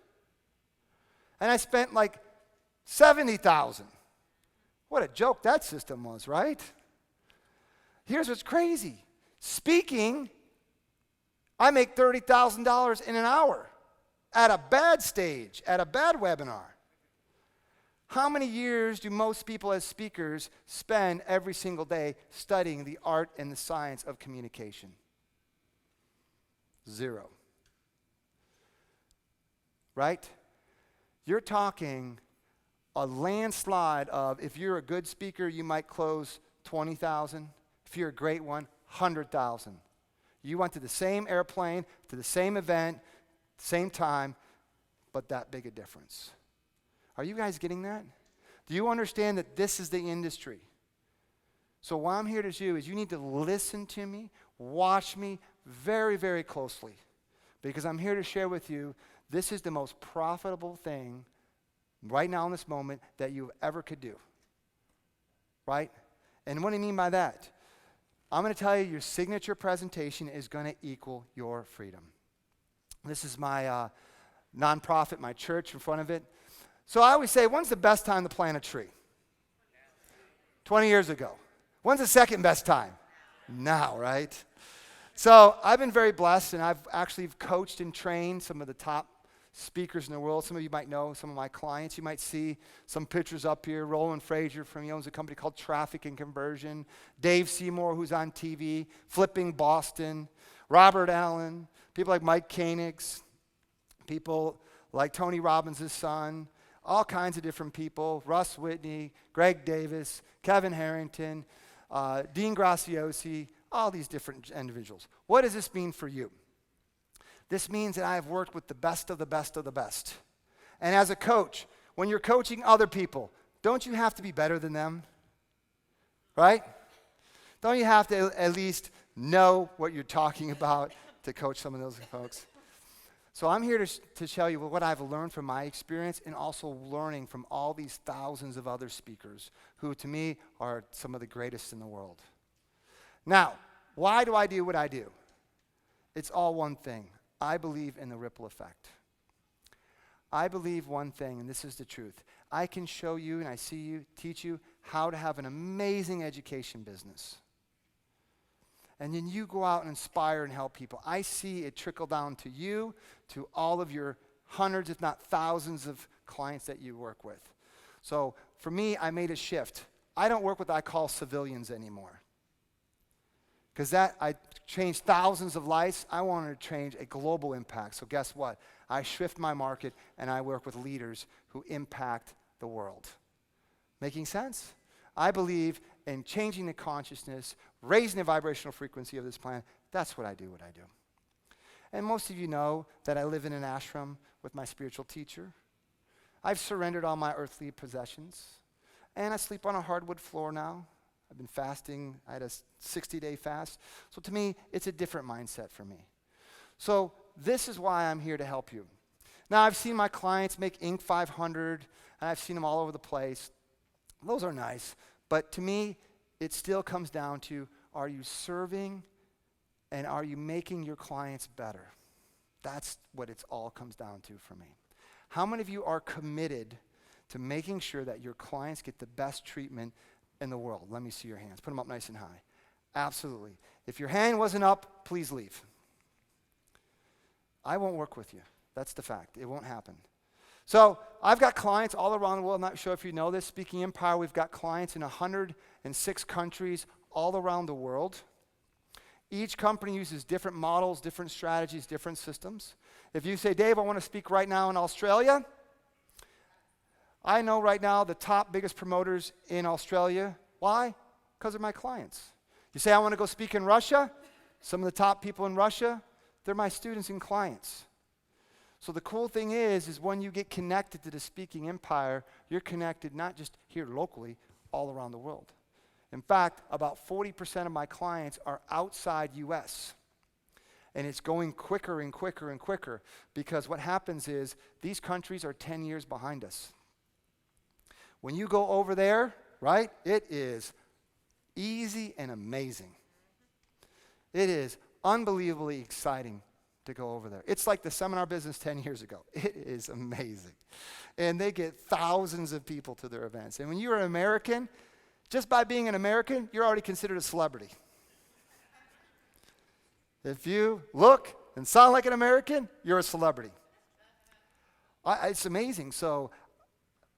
Speaker 2: And I spent like $70,000. What a joke that system was, right? Here's what's crazy. Speaking, I make $30,000 in an hour at a bad stage, at a bad webinar. How many years do most people as speakers spend every single day studying the art and the science of communication? 0. Right? You're talking a landslide of, if you're a good speaker, you might close 20,000. If you're a great one, 100,000. You went to the same airplane, to the same event, same time, but that big a difference. Are you guys getting that? Do you understand that this is the industry? So what I'm here to do is you need to listen to me, watch me very, very closely, because I'm here to share with you this is the most profitable thing right now in this moment that you ever could do. Right? And what do you mean by that? I'm going to tell you your signature presentation is going to equal your freedom. This is my nonprofit, my church in front of it. So I always say, when's the best time to plant a tree? 20 years ago. When's the second best time? Now, right? So I've been very blessed, and I've actually coached and trained some of the top speakers in the world. Some of you might know some of my clients. You might see some pictures up here. Roland Frazier, he owns a company called Traffic and Conversion. Dave Seymour, who's on TV. Flipping Boston. Robert Allen. People like Mike Koenigs. People like Tony Robbins' son. All kinds of different people. Russ Whitney, Greg Davis, Kevin Harrington, Dean Graziosi, all these different individuals. What does this mean for you? This means that I have worked with the best of the best of the best. And as a coach, when you're coaching other people, don't you have to be better than them? Right? Don't you have to at least know what you're talking about to coach some of those folks? So I'm here to tell you what I've learned from my experience and also learning from all these thousands of other speakers who, to me, are some of the greatest in the world. Now, why do I do what I do? It's all one thing. I believe in the ripple effect. I believe one thing, and this is the truth. I can show you, and I see you, teach you how to have an amazing education business. And then you go out and inspire and help people. I see it trickle down to you, to all of your hundreds, if not thousands of clients that you work with. So for me, I made a shift. I don't work with what I call civilians anymore. Because I changed thousands of lives. I wanted to change a global impact. So guess what? I shift my market and I work with leaders who impact the world. Making sense? I believe in changing the consciousness, raising the vibrational frequency of this planet. That's what I do. And most of you know that I live in an ashram with my spiritual teacher. I've surrendered all my earthly possessions. And I sleep on a hardwood floor now. I've been fasting. I had a 60-day fast. So to me, it's a different mindset for me. So this is why I'm here to help you. Now, I've seen my clients make Inc. 500, and I've seen them all over the place. Those are nice. But to me, it still comes down to, are you serving and are you making your clients better? That's what it all comes down to for me. How many of you are committed to making sure that your clients get the best treatment in the world? Let me see your hands. Put them up nice and high. Absolutely. If your hand wasn't up, please leave. I won't work with you. That's the fact. It won't happen. So I've got clients all around the world. I'm not sure if you know this. Speaking Empire, we've got clients in 106 countries all around the world. Each company uses different models, different strategies, different systems. If you say, Dave, I want to speak right now in Australia, I know right now the top biggest promoters in Australia. Why? Because they're my clients. You say, I want to go speak in Russia, some of the top people in Russia, they're my students and clients. So the cool thing is when you get connected to the Speaking Empire, you're connected not just here locally, all around the world. In fact, about 40% of my clients are outside US. And it's going quicker and quicker and quicker because what happens is these countries are 10 years behind us. When you go over there, right, it is easy and amazing. It is unbelievably exciting to go over there. It's like the seminar business 10 years ago. It is amazing. And they get thousands of people to their events. And when you're an American, just by being an American, you're already considered a celebrity. If you look and sound like an American, you're a celebrity. It's amazing. So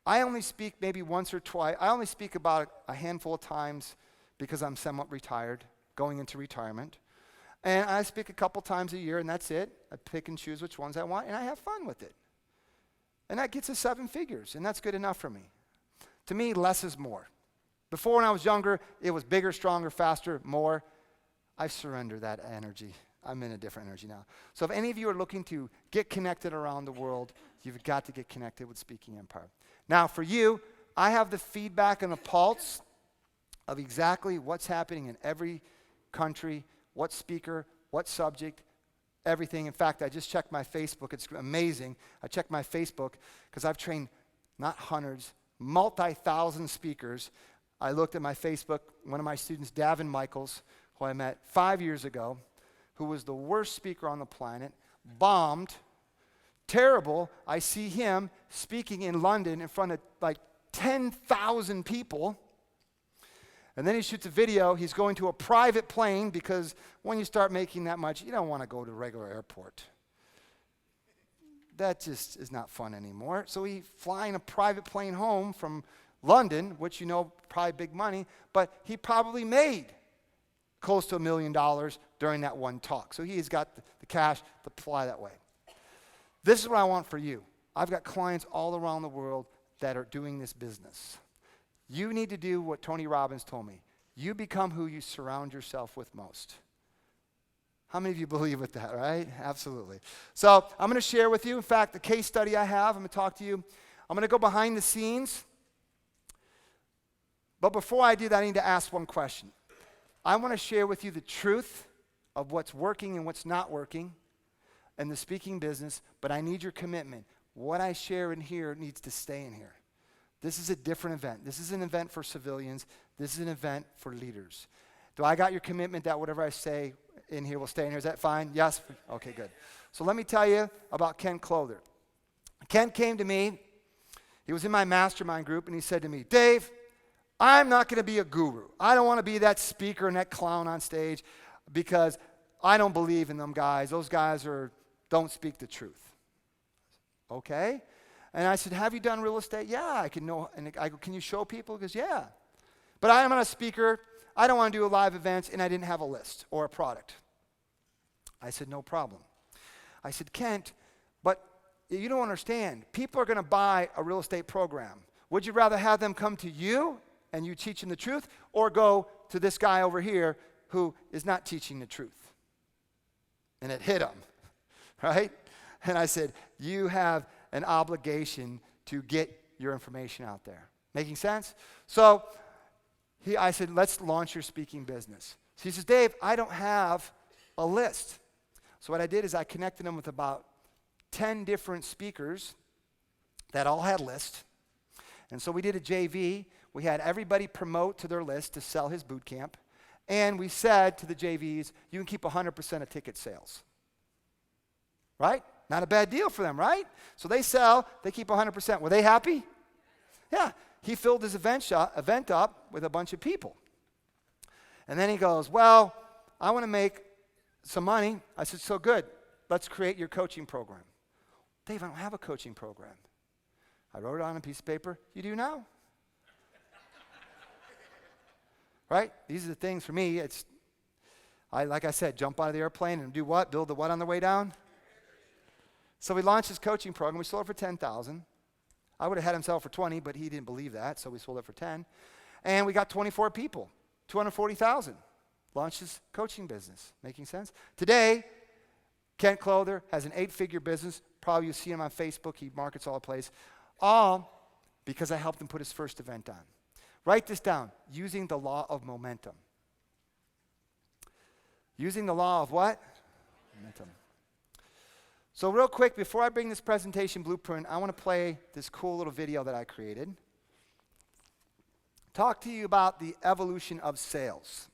Speaker 2: I only speak maybe once or twice. I only speak about a handful of times because I'm somewhat retired, going into retirement. And I speak a couple times a year, and that's it. I pick and choose which ones I want, and I have fun with it. And that gets us 7 figures, and that's good enough for me. To me, less is more. Before, when I was younger, it was bigger, stronger, faster, more. I've surrendered that energy. I'm in a different energy now. So if any of you are looking to get connected around the world, you've got to get connected with Speaking Empire. Now, for you, I have the feedback and the pulse of exactly what's happening in every country, what speaker, what subject, everything. In fact, I just checked my Facebook. It's amazing. I checked my Facebook because I've trained not hundreds, multi-thousand speakers. I looked at my Facebook. One of my students, Davin Michaels, who I met 5 years ago, who was the worst speaker on the planet, bombed, terrible. I see him speaking in London in front of like 10,000 people. And then he shoots a video. He's going to a private plane because when you start making that much, you don't want to go to a regular airport. That just is not fun anymore. So he's flying a private plane home from London, which you know, probably big money, but he probably made close to $1 million during that one talk. So he's got the cash to fly that way. This is what I want for you. I've got clients all around the world that are doing this business. You need to do what Tony Robbins told me. You become who you surround yourself with most. How many of you believe with that, right? Absolutely. So I'm going to share with you, in fact, the case study I have. I'm going to talk to you. I'm going to go behind the scenes. But before I do that, I need to ask one question. I want to share with you the truth of what's working and what's not working in the speaking business, but I need your commitment. What I share in here needs to stay in here. This is a different event. This is an event for civilians. This is an event for leaders. Do I got your commitment that whatever I say in here will stay in here? Is that fine? Yes? Okay, good. So let me tell you about Ken Clother. Ken came to me. He was in my mastermind group, and he said to me, Dave, I'm not going to be a guru. I don't want to be that speaker and that clown on stage because I don't believe in them guys. Those guys don't speak the truth. Okay? And I said, have you done real estate? Yeah, I can know. And I go, can you show people? He goes, yeah. But I'm not a speaker. I don't want to do a live events, and I didn't have a list or a product. I said, no problem. I said, Kent, but you don't understand. People are going to buy a real estate program. Would you rather have them come to you and you teach them the truth, or go to this guy over here who is not teaching the truth? And it hit him, right? And I said, you have an obligation to get your information out there. Making sense? So I said, let's launch your speaking business. So he says, Dave, I don't have a list. So what I did is I connected him with about 10 different speakers that all had lists. And so we did a JV. We had everybody promote to their list to sell his boot camp. And we said to the JVs, you can keep 100% of ticket sales. Right? Not a bad deal for them, right? So they sell, they keep 100%. Were they happy? Yeah. He filled his event up with a bunch of people. And then he goes, well, I want to make some money. I said, so good. Let's create your coaching program. Dave, I don't have a coaching program. I wrote it on a piece of paper. You do now? Right? These are the things for me. Like I said, jump out of the airplane and do what? Build the what on the way down? So we launched this coaching program. We sold it for $10,000. I would have had him sell it for 20, but he didn't believe that, so we sold it for 10. And we got 24 people, 240,000. Launched his coaching business. Making sense? Today, Kent Clother has an 8-figure business. Probably you see him on Facebook. He markets all the place. All because I helped him put his first event on. Write this down. Using the law of momentum. Using the law of what? Momentum. So real quick, before I bring this presentation blueprint, I want to play this cool little video that I created. Talk to you about the evolution of sales.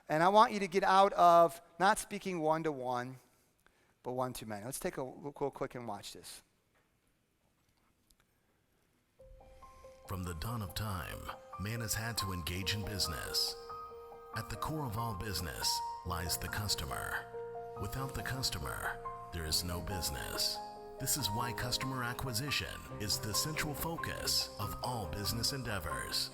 Speaker 2: And I want you to get out of not speaking one-to-one, but one-to-many. Let's take a real quick and watch this.
Speaker 13: From the dawn of time, man has had to engage in business. At the core of all business lies the customer. Without the customer, there is no business. This is why customer acquisition is the central focus of all business endeavors.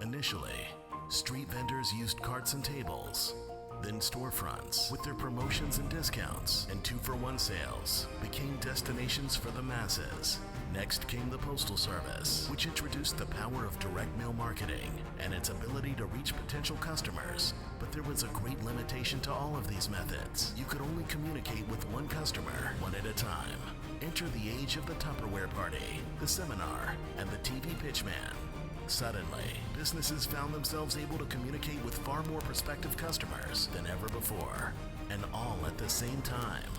Speaker 13: Initially, street vendors used carts and tables. Then storefronts, with their promotions and discounts and 2-for-1 sales, became destinations for the masses. Next came the Postal Service, which introduced the power of direct mail marketing and its ability to reach potential customers. But there was a great limitation to all of these methods. You could only communicate with one customer, one at a time. Enter the age of the Tupperware party, the seminar, and the TV pitchman. Suddenly, businesses found themselves able to communicate with far more prospective customers than ever before, and all at the same time.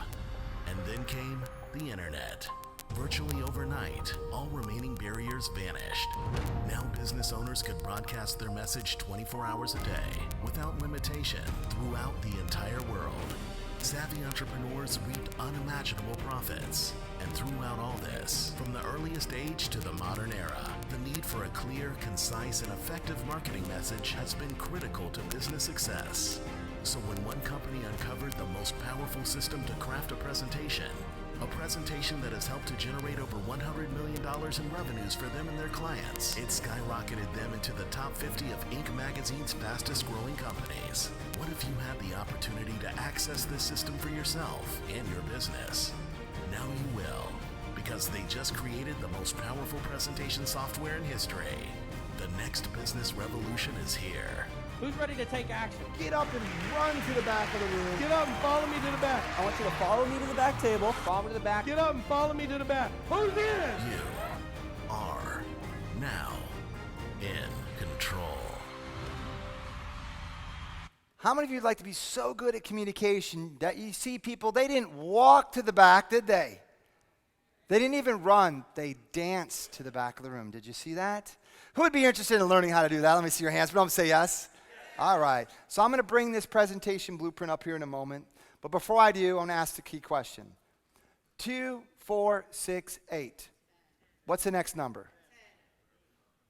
Speaker 13: And then came the internet. Virtually overnight, all remaining barriers vanished. Now business owners could broadcast their message 24 hours a day, without limitation, throughout the entire world. Savvy entrepreneurs reaped unimaginable profits. And throughout all this, from the earliest age to the modern era, the need for a clear, concise, and effective marketing message has been critical to business success. So when one company uncovered the most powerful system to craft a presentation that has helped to generate over $100 million in revenues for them and their clients, it skyrocketed them into the top 50 of Inc. magazine's fastest growing companies. What if you had the opportunity to access this system for yourself and your business? Now you will, because they just created the most powerful presentation software in history. The next business revolution is here.
Speaker 14: Who's ready to take action?
Speaker 2: Get up and run to the back of the room.
Speaker 14: Get up and follow me to the back. I want you to follow me to the back table. Follow me to the back. Get up and follow me to the back. Who's in?
Speaker 13: You are now in control.
Speaker 2: How many of you would like to be so good at communication that you see people, they didn't walk to the back, did they? They didn't even run. They danced to the back of the room. Did you see that? Who would be interested in learning how to do that? Let me see your hands. But I'm going to say yes. All right. So I'm going to bring this presentation blueprint up here in a moment. But before I do, I'm going to ask the key question. 2, 4, 6, 8. What's the next number?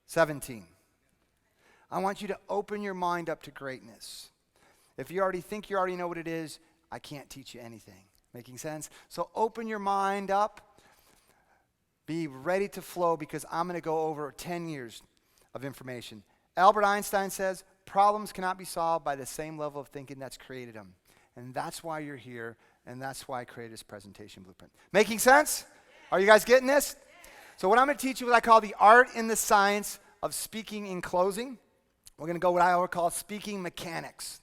Speaker 2: 17. I want you to open your mind up to greatness. If you already think you already know what it is, I can't teach you anything. Making sense? So open your mind up. Be ready to flow because I'm going to go over 10 years of information. Albert Einstein says, problems cannot be solved by the same level of thinking that's created them. And that's why you're here, and that's why I created this presentation blueprint. Making sense? Are you guys getting this? So what I'm going to teach you what I call the art and the science of speaking in closing. We're going to go what I would call speaking mechanics.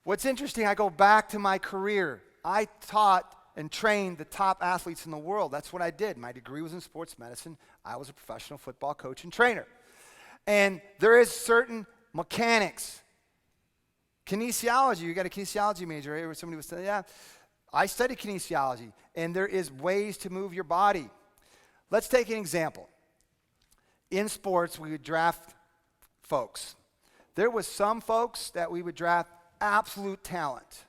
Speaker 2: What's interesting, I go back to my career. I taught and trained the top athletes in the world. That's what I did. My degree was in sports medicine. I was a professional football coach and trainer. And there is certain mechanics. Kinesiology, you got a kinesiology major, right? Where somebody was saying, yeah, I studied kinesiology. And there is ways to move your body. Let's take an example. In sports, we would draft folks. There was some folks that we would draft absolute talent,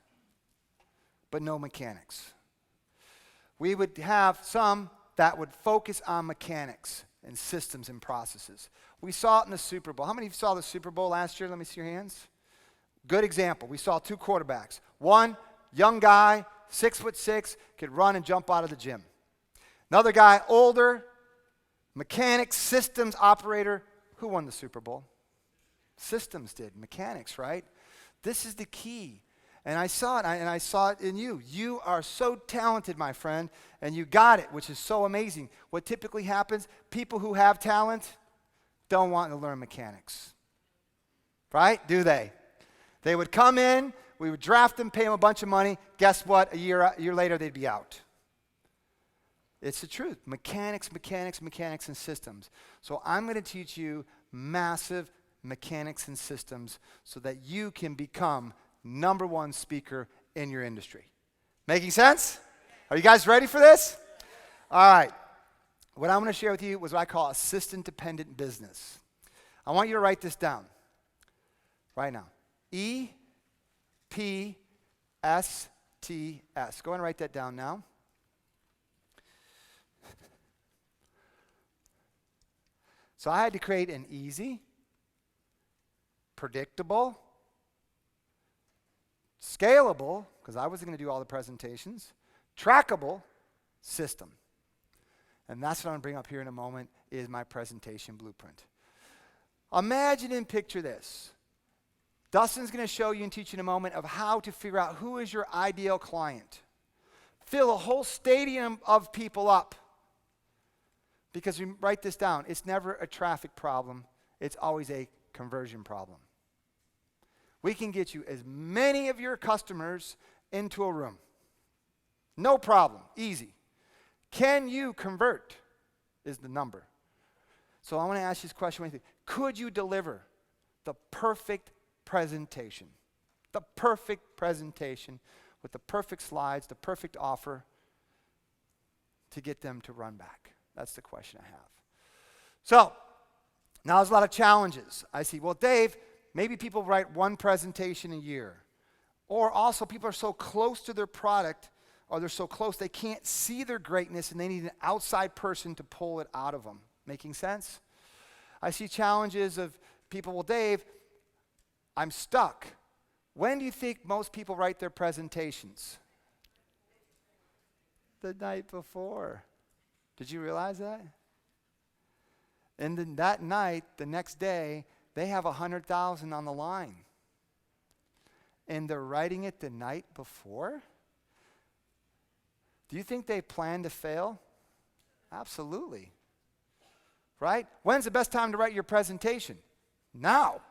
Speaker 2: but no mechanics. We would have some that would focus on mechanics and systems and processes. We saw it in the Super Bowl. How many of you saw the Super Bowl last year? Let me see your hands. Good example. We saw 2 quarterbacks. One, young guy, 6'6", could run and jump out of the gym. Another guy, older, mechanics, systems operator. Who won the Super Bowl? Systems did. Mechanics, right? This is the key. And I saw it, and I saw it in you. You are so talented, my friend, and you got it, which is so amazing. What typically happens, people who have talent don't want to learn mechanics. Right? Do they? They would come in, we would draft them, pay them a bunch of money. Guess what? A year later, they'd be out. It's the truth. Mechanics, and systems. So I'm going to teach you massive mechanics and systems so that you can become #1 speaker in your industry. Making sense? Are you guys ready for this? All right. What I'm going to share with you was what I call assistant-dependent business. I want you to write this down right now. EPSTS. Go ahead and write that down now. So I had to create an easy, predictable, scalable, because I wasn't going to do all the presentations, trackable system. And that's what I'm going to bring up here in a moment is my presentation blueprint. Imagine and picture this. Dustin's going to show you and teach you in a moment of how to figure out who is your ideal client. Fill a whole stadium of people up. Because we write this down, it's never a traffic problem. It's always a conversion problem. We can get you as many of your customers into a room. No problem. Easy. Can you convert is the number. So I want to ask you this question. Could you deliver the perfect presentation? The perfect presentation with the perfect slides, the perfect offer to get them to run back? That's the question I have. So now there's a lot of challenges. I see, well, Dave, maybe people write one presentation a year. Or also people are so close to their product, or they're so close they can't see their greatness and they need an outside person to pull it out of them. Making sense? I see challenges of people, well, Dave, I'm stuck. When do you think most people write their presentations? The night before. Did you realize that? And then that night, the next day, they have 100,000 on the line. And they're writing it the night before? Do you think they plan to fail? Absolutely. Right? When's the best time to write your presentation? Now.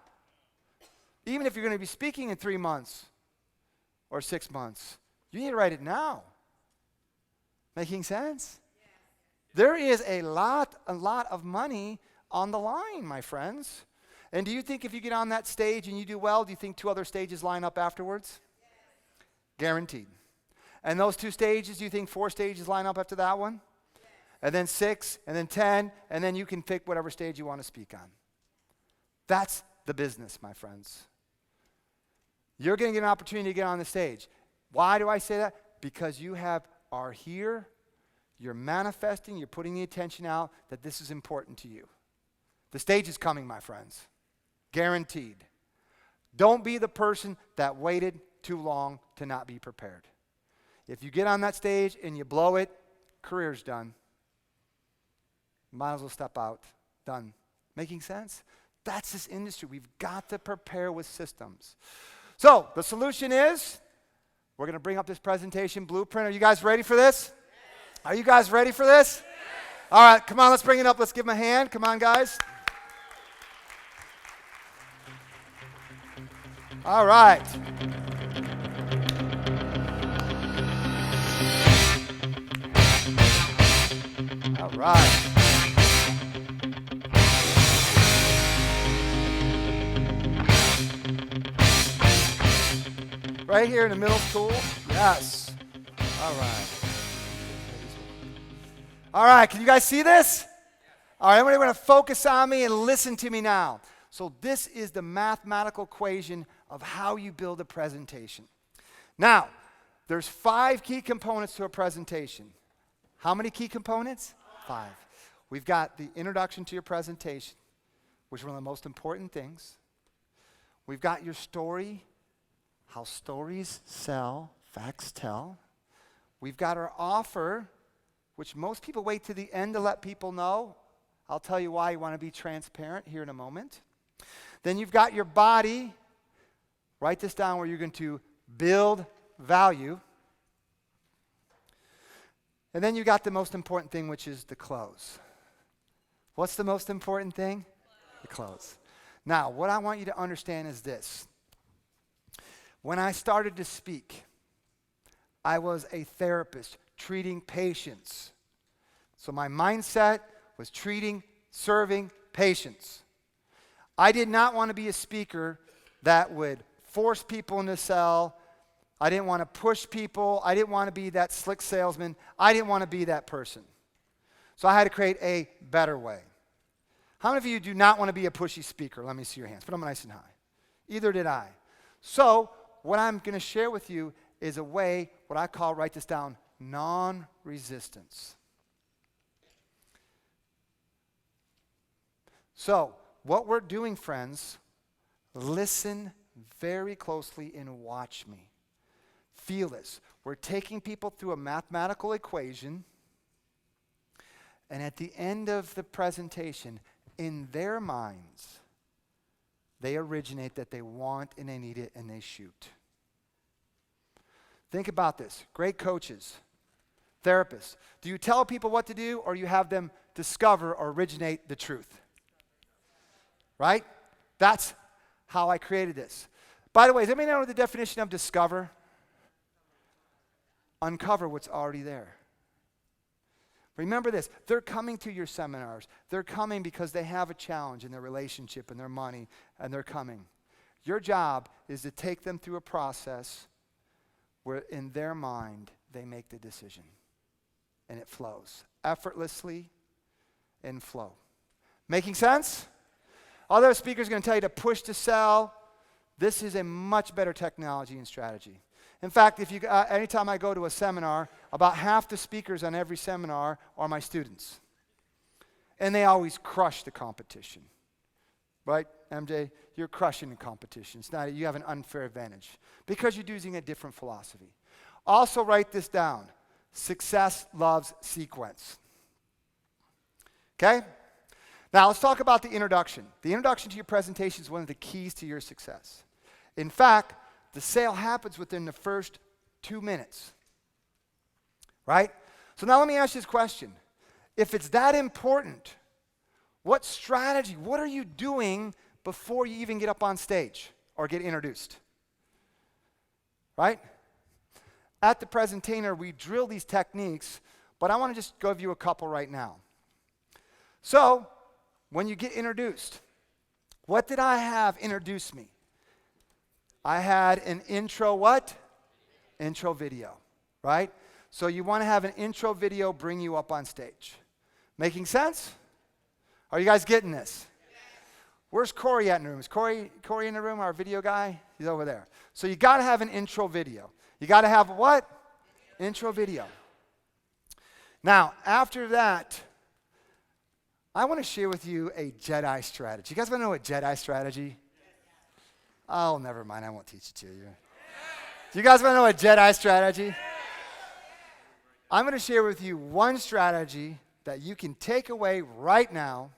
Speaker 2: Even if you're going to be speaking in 3 months or 6 months, you need to write it now. Making sense? There is a lot of money on the line, my friends. And do you think if you get on that stage and you do well, do you think 2 other stages line up afterwards? Yes. Guaranteed. And those 2 stages, do you think 4 stages line up after that one? Yes. And then 6, and then 10, and then you can pick whatever stage you want to speak on. That's the business, my friends. You're going to get an opportunity to get on the stage. Why do I say that? Because you are here. You're manifesting, you're putting the attention out that this is important to you. The stage is coming, my friends. Guaranteed. Don't be the person that waited too long to not be prepared. If you get on that stage and you blow it, career's done. Might as well step out. Done. Making sense? That's this industry. We've got to prepare with systems. So, the solution is, we're going to bring up this presentation blueprint. Are you guys ready for this? Are you guys ready for this? Yes. All right, come on, let's bring it up. Let's give them a hand. Come on, guys. All right. All right. Right here in the middle school? Yes. All right. All right, can you guys see this? All right, everybody want to focus on me and listen to me now. So this is the mathematical equation of how you build a presentation. Now, there's 5 key components to a presentation. How many key components? 5. We've got the introduction to your presentation, which is one of the most important things. We've got your story, how stories sell, facts tell. We've got our offer, which most people wait to the end to let people know. I'll tell you why. You want to be transparent here in a moment. Then you've got your body, Write this down where you're going to build value. And then you got the most important thing, which is the close. What's the most important thing? The close. Now, what I want you to understand is this. When I started to speak, I was a therapist treating patients. So my mindset was treating, serving patients. I did not want to be a speaker that would force people into sell. I didn't want to push people. I didn't want to be that slick salesman. I didn't want to be that person. So I had to create a better way. How many of you do not want to be a pushy speaker? Let me see your hands. Put them nice and high. Either did I. So what I'm going to share with you is a way, what I call, write this down, non-resistance. So what we're doing, friends, listen very closely and watch me. Feel this. We're taking people through a mathematical equation, and at the end of the presentation, in their minds, they originate that they want and they need it and they shoot. Think about this. Great coaches, therapists. Do you tell people what to do, or you have them discover or originate the truth? Right? That's how I created this. By the way, does anybody know the definition of discover? Uncover what's already there. Remember this. They're coming to your seminars. They're coming because they have a challenge in their relationship and their money, and they're coming. Your job is to take them through a process where in their mind they make the decision. And it flows effortlessly in flow. Making sense? Other speakers are going to tell you to push to sell. This is a much better technology and strategy. In fact, if you, anytime I go to a seminar, about half the speakers on every seminar are my students. And they always crush the competition. Right, MJ? You're crushing the competition. It's not, you have an unfair advantage because you're using a different philosophy. Also write this down. Success loves sequence. Okay? Now let's talk about the introduction. The introduction to your presentation is one of the keys to your success. In fact, the sale happens within the first 2 minutes. Right? So now let me ask you this question. If it's that important, what strategy, what are you doing before you even get up on stage or get introduced? Right? At the presentator, we drill these techniques, but I want to just give you a couple right now. So, when you get introduced, what did I have introduce me? I had an intro what? Intro video, right? So you want to have an intro video bring you up on stage. Making sense? Are you guys getting this? Where's Corey at in the room? Is Corey in the room, our video guy? He's over there. So you got to have an intro video. You got to have what? Intro video. Now, after that, I want to share with you a Jedi strategy. You guys want to know a Jedi strategy? Oh, never mind. I won't teach it to you. Do you guys want to know a Jedi strategy? I'm going to share with you one strategy that you can take away right now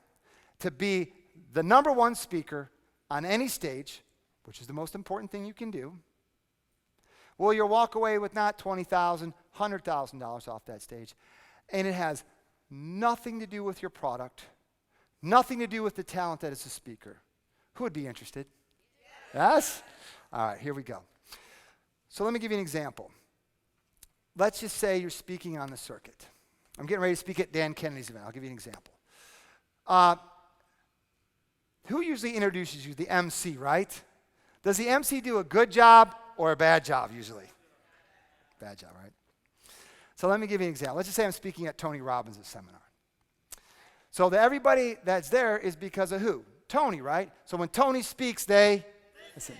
Speaker 2: to be the number one speaker on any stage, which is the most important thing you can do. Well, you'll walk away with not $20,000, $100,000 off that stage. And it has nothing to do with your product, nothing to do with the talent that is a speaker. Who would be interested? Yes? All right, here we go. So let me give you an example. Let's just say you're speaking on the circuit. I'm getting ready to speak at Dan Kennedy's event. I'll give you an example. Who usually introduces you? The MC, right? Does the MC do a good job or a bad job usually? Bad job, right? So let me give you an example. Let's just say I'm speaking at Tony Robbins' seminar. So everybody that's there is because of who? Tony, right? So when Tony speaks, they listen.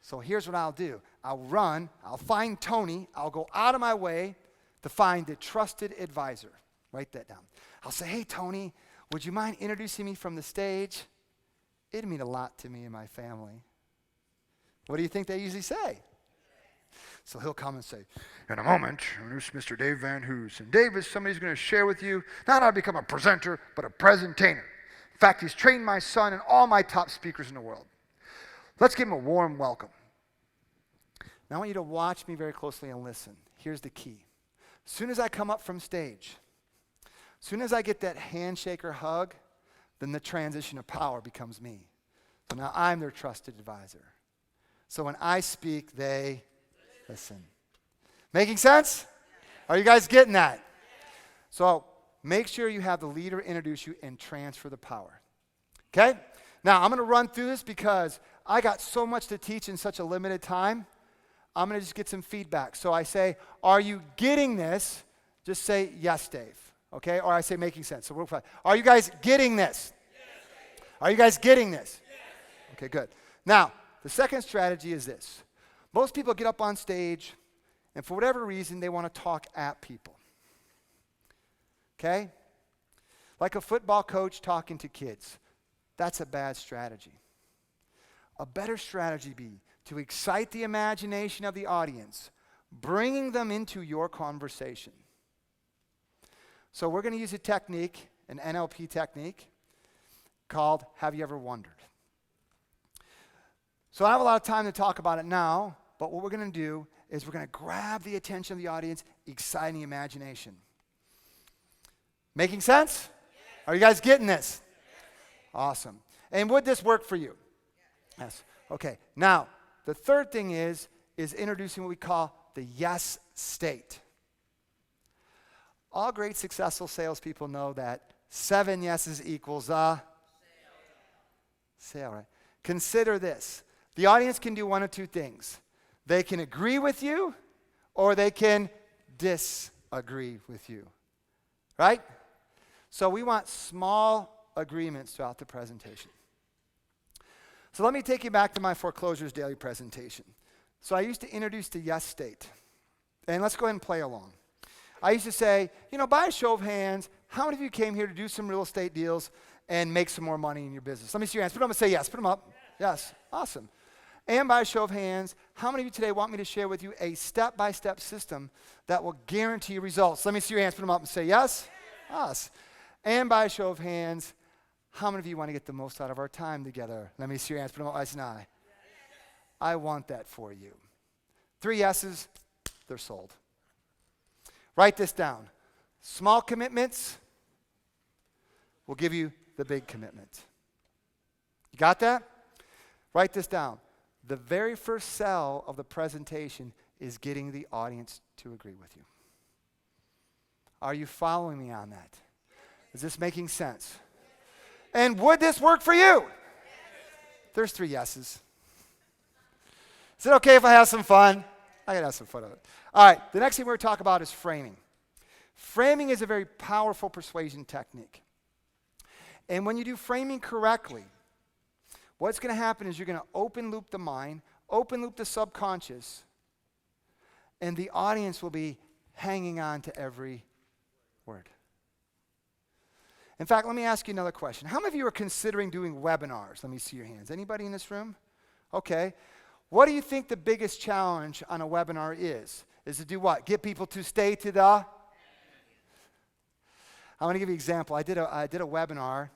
Speaker 2: So here's what I'll do. I'll find Tony, I'll go out of my way to find the trusted advisor. Write that down. I'll say, hey, Tony, would you mind introducing me from the stage? It'd mean a lot to me and my family. What do you think they usually say? So he'll come and say, in a moment, introduce Mr. Dave Van Hoos. And Dave is somebody who's going to share with you not how to become a presenter, but a presentainer. In fact, he's trained my son and all my top speakers in the world. Let's give him a warm welcome. Now I want you to watch me very closely and listen. Here's the key. As soon as I come up from stage, as soon as I get that handshake or hug, then the transition of power becomes me. So now I'm their trusted advisor. So when I speak, they listen. Making sense? Are you guys getting that? So make sure you have the leader introduce you and transfer the power. Okay? Now I'm going to run through this because I got so much to teach in such a limited time. I'm going to just get some feedback. So I say, are you getting this? Just say, yes, Dave. Okay? Or I say, making sense. So we'll try. Are you guys getting this? Yes, are you guys getting this? Yes. Okay, good. Now, the second strategy is this. Most people get up on stage, and for whatever reason, they want to talk at people. Okay? Like a football coach talking to kids. That's a bad strategy. A better strategy would be to excite the imagination of the audience, bringing them into your conversation. So we're going to use a technique, an NLP technique, called Have You Ever Wondered? So I have a lot of time to talk about it now, but what we're going to do is we're going to grab the attention of the audience, exciting the imagination. Making sense? Are you guys getting this? Awesome. And would this work for you? Yes. Okay. Now, the third thing is introducing what we call the yes state. All great successful salespeople know that 7 yeses equals a sale, right? Consider this. The audience can do one of two things. They can agree with you or they can disagree with you, right? So we want small agreements throughout the presentation. So let me take you back to my Foreclosures Daily presentation. So I used to introduce the yes state. And let's go ahead and play along. I used to say, by a show of hands, how many of you came here to do some real estate deals and make some more money in your business? Let me see your hands. Put them up and say yes. Put them up. Yes. Awesome. And by a show of hands, how many of you today want me to share with you a step-by-step system that will guarantee results? Let me see your hands. Put them up and say yes. Us. And by a show of hands, how many of you want to get the most out of our time together? Let me see your hands. Put them up. Yes and I want that for you. 3 yeses, they're sold. Write this down. Small commitments will give you the big commitment. You got that? Write this down. The very first sell of the presentation is getting the audience to agree with you. Are you following me on that? Is this making sense? And would this work for you? There's 3 yeses. Is it okay if I have some fun? I gotta have some fun of it. All right, the next thing we're going to talk about is framing. Framing is a very powerful persuasion technique. And when you do framing correctly, what's going to happen is you're going to open loop the mind, open loop the subconscious, and the audience will be hanging on to every word. In fact, let me ask you another question. How many of you are considering doing webinars? Let me see your hands. Anybody in this room? Okay. What do you think the biggest challenge on a webinar is? Is to do what? Get people to stay to the... I'm going to give you an example. I did a webinar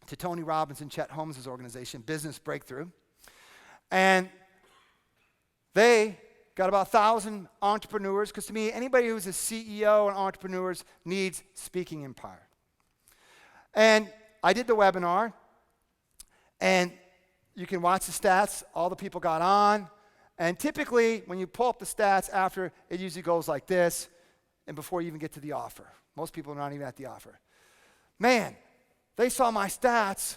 Speaker 2: to Tony Robbins and Chet Holmes' organization, Business Breakthrough. And they got about 1,000 entrepreneurs, because to me, anybody who's a CEO and entrepreneurs needs Speaking Empire. And I did the webinar, and you can watch the stats. All the people got on. And typically, when you pull up the stats after, it usually goes like this, and before you even get to the offer. Most people are not even at the offer. Man, they saw my stats,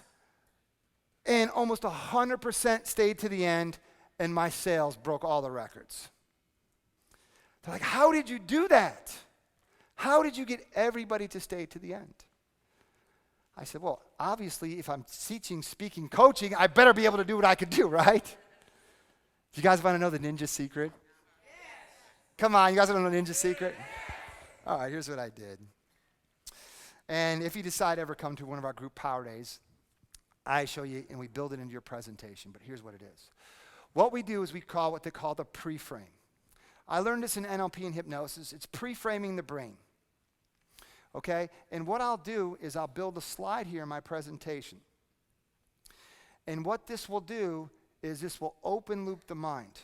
Speaker 2: and almost 100% stayed to the end, and my sales broke all the records. They're like, how did you do that? How did you get everybody to stay to the end? I said, well, obviously, if I'm teaching speaking coaching, I better be able to do what I could do, right? Do you guys want to know the ninja secret? Yes. Come on, you guys want to know the ninja secret? All right, here's what I did. And if you decide to ever come to one of our group power days, I show you and we build it into your presentation, but here's what it is. What we do is we call what they call the pre-frame. I learned this in NLP and hypnosis. It's pre-framing the brain. Okay? And what I'll do is I'll build a slide here in my presentation. And what this will do is this will open loop the mind.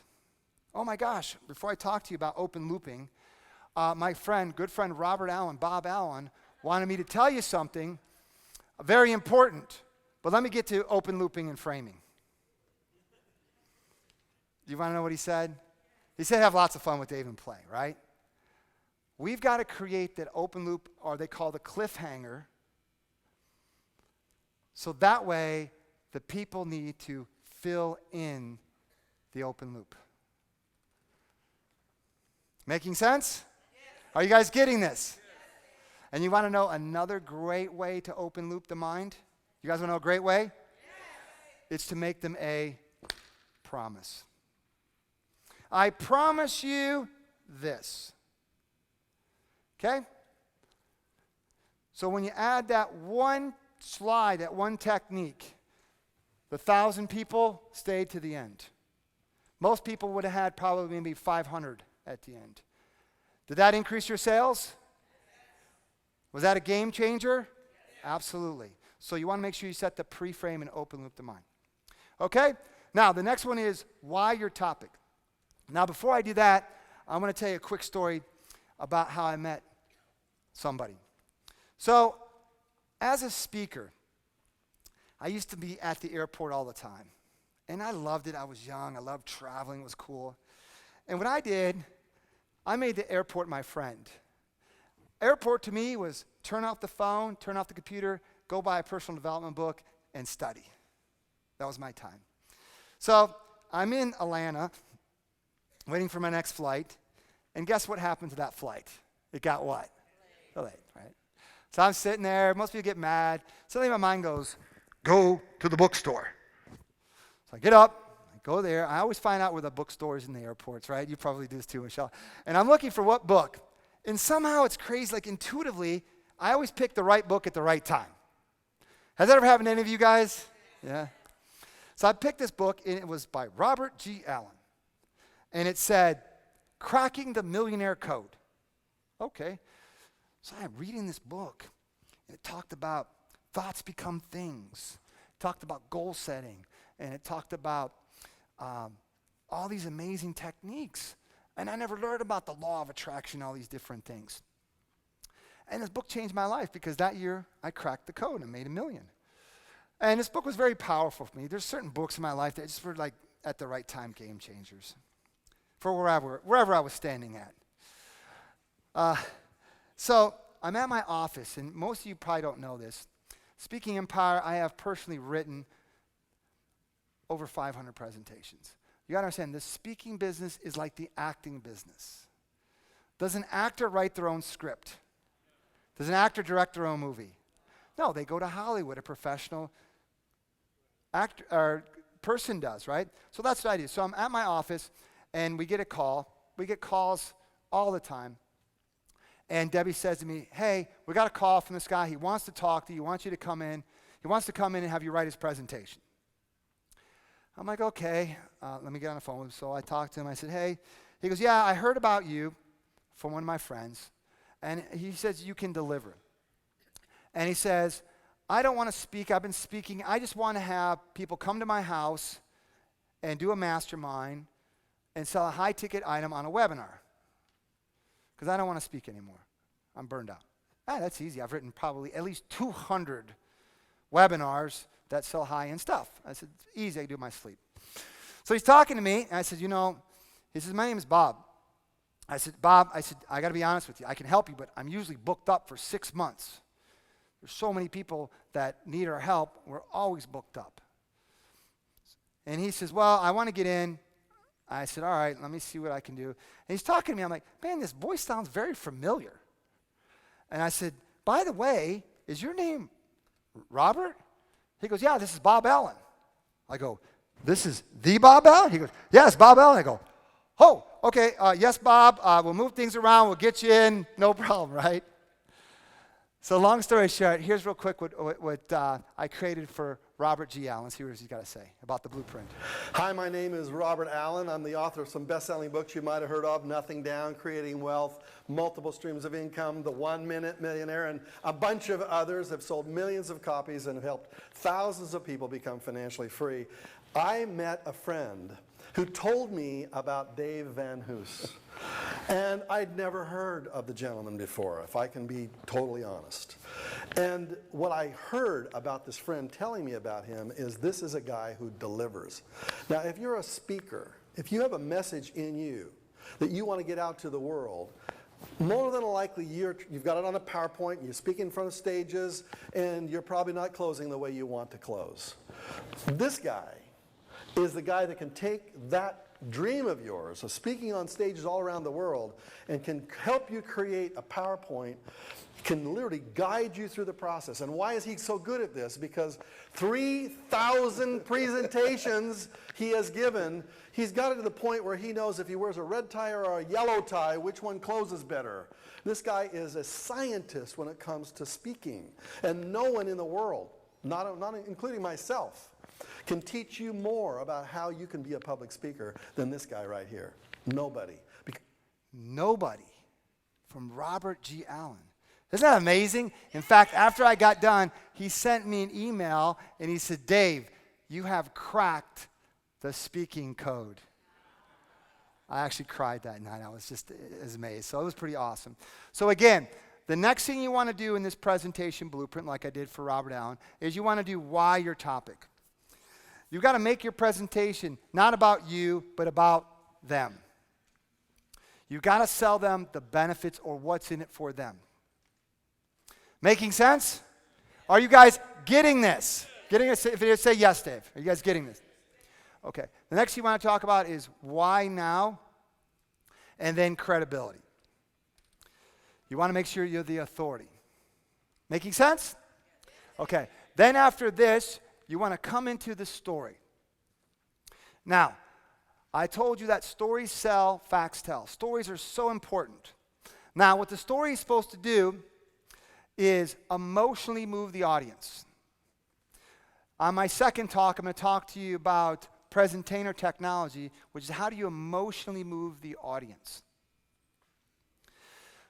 Speaker 2: oh my gosh, before I talk to you about open looping, my good friend Robert Allen, Bob Allen, wanted me to tell you something very important. But let me get to open looping and framing. Do you want to know what he said? He said have lots of fun with Dave and Play, right? We've got to create that open loop, or they call the cliffhanger, so that way the people need to fill in the open loop. Making sense? Yes. Are you guys getting this? Yes. And you want to know another great way to open loop the mind? You guys want to know a great way? Yes. It's to make them a promise. I promise you this. Okay? So when you add that one slide, that one technique, the 1,000 people stayed to the end. Most people would have had probably maybe 500 at the end. Did that increase your sales? Was that a game changer? Absolutely. So you want to make sure you set the pre-frame and open loop the mind. Okay? Now, the next one is why your topic. Now, before I do that, I'm going to tell you a quick story about how I met somebody. So, as a speaker, I used to be at the airport all the time. And I loved it. I was young. I loved traveling. It was cool. And what I did, I made the airport my friend. Airport to me was turn off the phone, turn off the computer, go buy a personal development book, and study. That was my time. So I'm in Atlanta, waiting for my next flight, and guess what happened to that flight? It got what? Delayed, right? So I'm sitting there. Most people get mad. Suddenly my mind goes, go to the bookstore. So I get up, I go there. I always find out where the bookstore is in the airports, right? You probably do this too, Michelle. And I'm looking for what book. And somehow it's crazy, like intuitively, I always pick the right book at the right time. Has that ever happened to any of you guys? Yeah. So I picked this book, and it was by Robert G. Allen. And it said, Cracking the Millionaire Code. Okay. So I'm reading this book, and it talked about thoughts become things. It talked about goal setting, and it talked about all these amazing techniques. And I never learned about the law of attraction, all these different things. And this book changed my life because that year I cracked the code and made $1 million. And this book was very powerful for me. There's certain books in my life that just were like at the right time game changers for wherever I was standing at. So I'm at my office, and most of you probably don't know this. Speaking Empire, I have personally written over 500 presentations. You got to understand, the speaking business is like the acting business. Does an actor write their own script? Does an actor direct their own movie? No, they go to Hollywood. A professional actor or person does, right? So that's what I do. So I'm at my office, and we get a call. We get calls all the time. And Debbie says to me, hey, we got a call from this guy. He wants to talk to you. He wants you to come in. He wants to come in and have you write his presentation. I'm like, okay, let me get on the phone. So I talked to him. I said, hey. He goes, yeah, I heard about you from one of my friends. And he says, you can deliver. And he says, I don't want to speak. I've been speaking. I just want to have people come to my house and do a mastermind and sell a high-ticket item on a webinar. Because I don't want to speak anymore. I'm burned out. That's easy. I've written probably at least 200 webinars that sell high-end stuff. I said, it's easy. I can do it in my sleep. So he's talking to me, and I said, he says, my name is Bob. I said, Bob, I got to be honest with you. I can help you, but I'm usually booked up for 6 months. There's so many people that need our help. We're always booked up. And he says, well, I want to get in. I said, all right, let me see what I can do. And he's talking to me. I'm like, man, this voice sounds very familiar. And I said, by the way, is your name Robert? He goes, yeah, this is Bob Allen. I go, this is the Bob Allen? He goes, yes, Bob Allen. I go, oh, okay, yes, Bob, we'll move things around. We'll get you in. No problem, right? So long story short, here's real quick what I created for Robert G. Allen. Let's hear what he's got to say about the blueprint.
Speaker 15: Hi, my name is Robert Allen. I'm the author of some best-selling books you might have heard of, Nothing Down, Creating Wealth, Multiple Streams of Income, The 1 Minute Millionaire, and a bunch of others have sold millions of copies and have helped thousands of people become financially free. I met a friend who told me about Dave Van Hoos. And I'd never heard of the gentleman before, if I can be totally honest. And what I heard about this friend telling me about him is this is a guy who delivers. Now, if you're a speaker, if you have a message in you that you want to get out to the world, more than likely you've got it on a PowerPoint, you speak in front of stages, and you're probably not closing the way you want to close. This guy is the guy that can take that dream of yours of speaking on stages all around the world and can help you create a PowerPoint, can literally guide you through the process. And why is he so good at this? Because 3,000 presentations he has given, he's got it to the point where he knows if he wears a red tie or a yellow tie, which one closes better. This guy is a scientist when it comes to speaking. And no one in the world, not including myself, can teach you more about how you can be a public speaker than this guy right here. Nobody.
Speaker 2: Nobody. From Robert G. Allen. Isn't that amazing? In fact, after I got done, he sent me an email and he said, Dave, you have cracked the speaking code. I actually cried that night. I was just amazed. So it was pretty awesome. So again, the next thing you want to do in this presentation blueprint, like I did for Robert Allen, is you want to do why your topic. You've got to make your presentation not about you, but about them. You've got to sell them the benefits or what's in it for them. Making sense? Are you guys getting this? Getting this? If you say yes, Dave. Are you guys getting this? Okay. The next thing you want to talk about is why now, and then credibility. You want to make sure you're the authority. Making sense? Okay. Then after this, you want to come into the story. Now, I told you that stories sell, facts tell. Stories are so important. Now, what the story is supposed to do is emotionally move the audience. On my second talk, I'm going to talk to you about presentainer technology, which is how do you emotionally move the audience.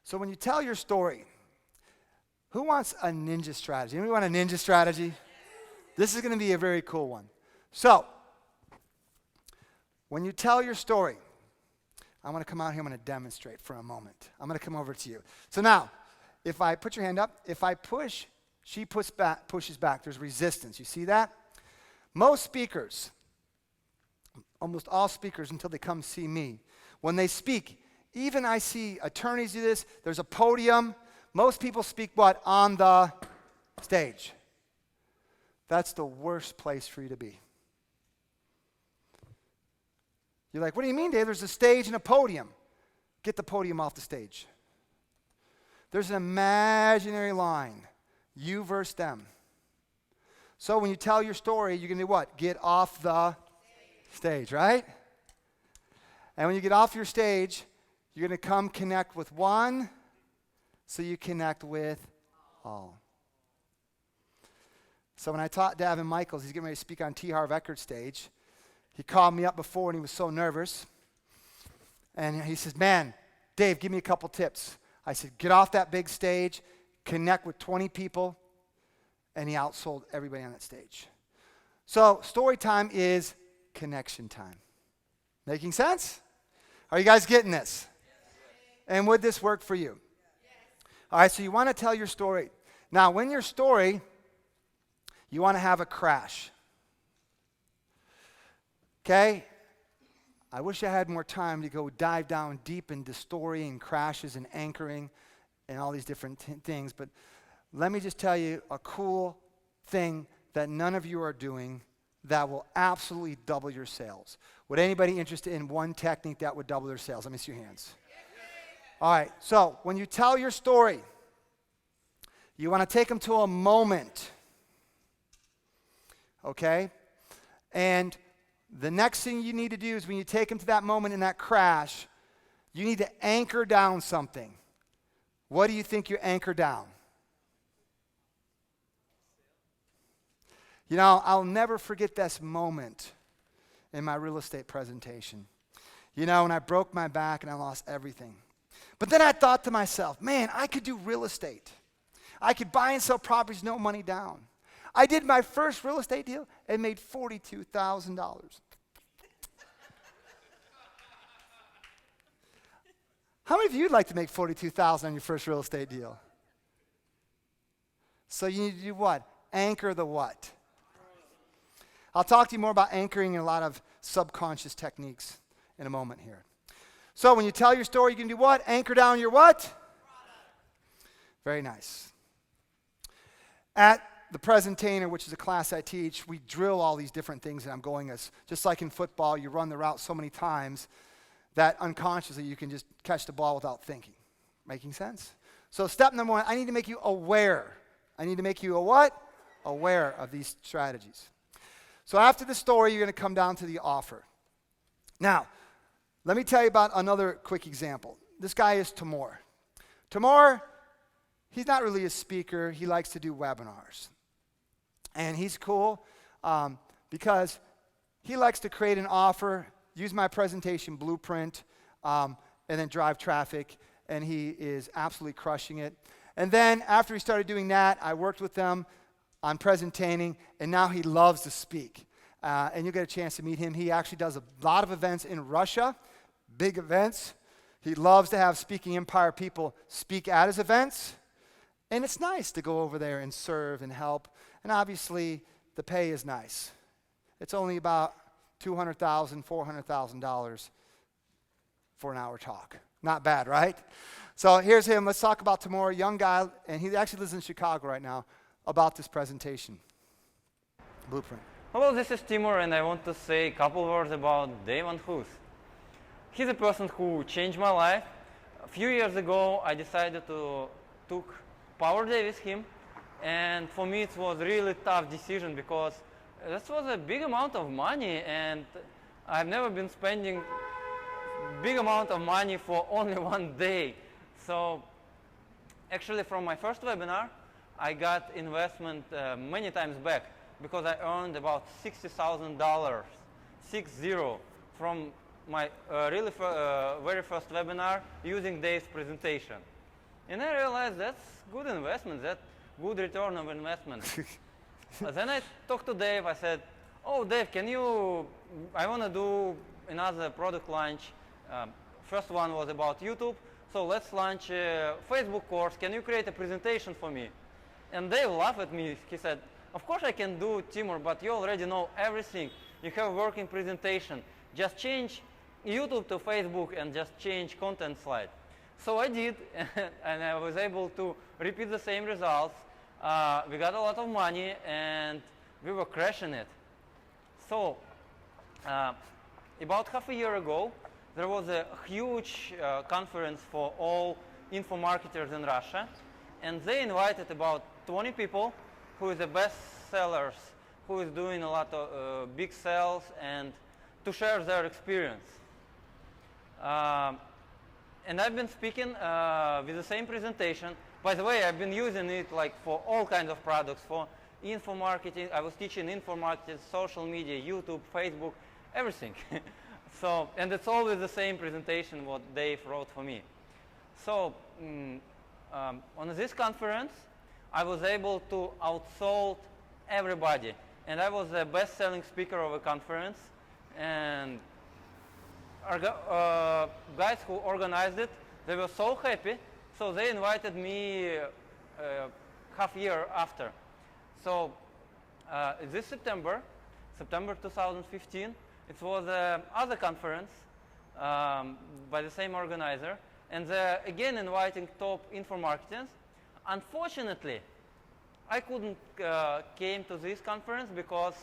Speaker 2: So when you tell your story, who wants a ninja strategy? Anybody want a ninja strategy? This is going to be a very cool one. So, when you tell your story, I'm going to come out here, I'm going to demonstrate for a moment. I'm going to come over to you. So now, if I put your hand up, if I push, she pushes back. There's resistance. You see that? Most speakers, almost all speakers until they come see me, when they speak, even I see attorneys do this, there's a podium. Most people speak what? On the stage. That's the worst place for you to be. You're like, what do you mean, Dave? There's a stage and a podium. Get the podium off the stage. There's an imaginary line. You versus them. So when you tell your story, you're going to do what? Get off the stage, right? And when you get off your stage, you're going to come connect with one, so you connect with all. So when I taught Davin Michaels, he's getting ready to speak on T. Harv Eckert's stage. He called me up before and he was so nervous. And he says, man, Dave, give me a couple tips. I said, get off that big stage, connect with 20 people, and he outsold everybody on that stage. So story time is connection time. Making sense? Are you guys getting this? And would this work for you? All right, so you want to tell your story. Now, when your story, you want to have a crash. Okay? I wish I had more time to go dive down deep into story and crashes and anchoring and all these different things, but let me just tell you a cool thing that none of you are doing that will absolutely double your sales. Would anybody interested in one technique that would double their sales? Let me see your hands. All right, so when you tell your story, you want to take them to a moment. Okay? And the next thing you need to do is when you take them to that moment in that crash, you need to anchor down something. What do you think you anchor down? You know, I'll never forget this moment in my real estate presentation. You know, when I broke my back and I lost everything. But then I thought to myself, man, I could do real estate. I could buy and sell properties, no money down. I did my first real estate deal and made $42,000. How many of you would like to make $42,000 on your first real estate deal? So you need to do what? Anchor the what? I'll talk to you more about anchoring and a lot of subconscious techniques in a moment here. So when you tell your story, you can do what? Anchor down your what? Very nice. At the Presentainer, which is a class I teach, we drill all these different things, and I'm going as, just like in football, you run the route so many times that unconsciously you can just catch the ball without thinking. Making sense? So step number one, I need to make you aware. I need to make you a what? Aware of these strategies. So after the story, you're going to come down to the offer. Now, let me tell you about another quick example. This guy is Timur. Timur, he's not really a speaker. He likes to do webinars. And he's cool because he likes to create an offer, use my presentation blueprint, and then drive traffic. And he is absolutely crushing it. And then after he started doing that, I worked with them on presentating, and now he loves to speak. And you'll get a chance to meet him. He actually does a lot of events in Russia, big events. He loves to have Speaking Empire people speak at his events. And it's nice to go over there and serve and help. And obviously, the pay is nice. It's only about $200,000, $400,000 for an hour talk. Not bad, right? So here's him. Let's talk about Timur, young guy, and he actually lives in Chicago right now, about this presentation. Blueprint.
Speaker 16: Hello, this is Timur, and I want to say a couple words about Dave Van Hoos. He's a person who changed my life. A few years ago, I decided to took Power Day with him, and for me it was a really tough decision because this was a big amount of money, and I've never been spending big amount of money for only one day. So actually from my first webinar, I got investment many times back because I earned about $60,000, 60, from my very first webinar using Dave's presentation. And I realized that's good investment, that's good return of investment. Then I talked to Dave. I said, oh, Dave, I want to do another product launch. First one was about YouTube. So let's launch a Facebook course. Can you create a presentation for me? And Dave laughed at me. He said, of course I can do, Timur, but you already know everything. You have a working presentation. Just change YouTube to Facebook and just change content slide. So I did, and I was able to repeat the same results. We got a lot of money, and we were crushing it. So about half a year ago, there was a huge conference for all info marketers in Russia, and they invited about 20 people who are the best sellers, who is doing a lot of big sales, and to share their experience. And I've been speaking with the same presentation. By the way, I've been using it like for all kinds of products, for info marketing. I was teaching info marketing, social media, YouTube, Facebook, everything. So, and it's always the same presentation what Dave wrote for me. So on this conference, I was able to outsold everybody. And I was the best-selling speaker of a conference. And our guys who organized it, they were so happy. So they invited me half a year after. So this September 2015, it was another conference by the same organizer, and they're again inviting top info marketers. Unfortunately, I couldn't came to this conference because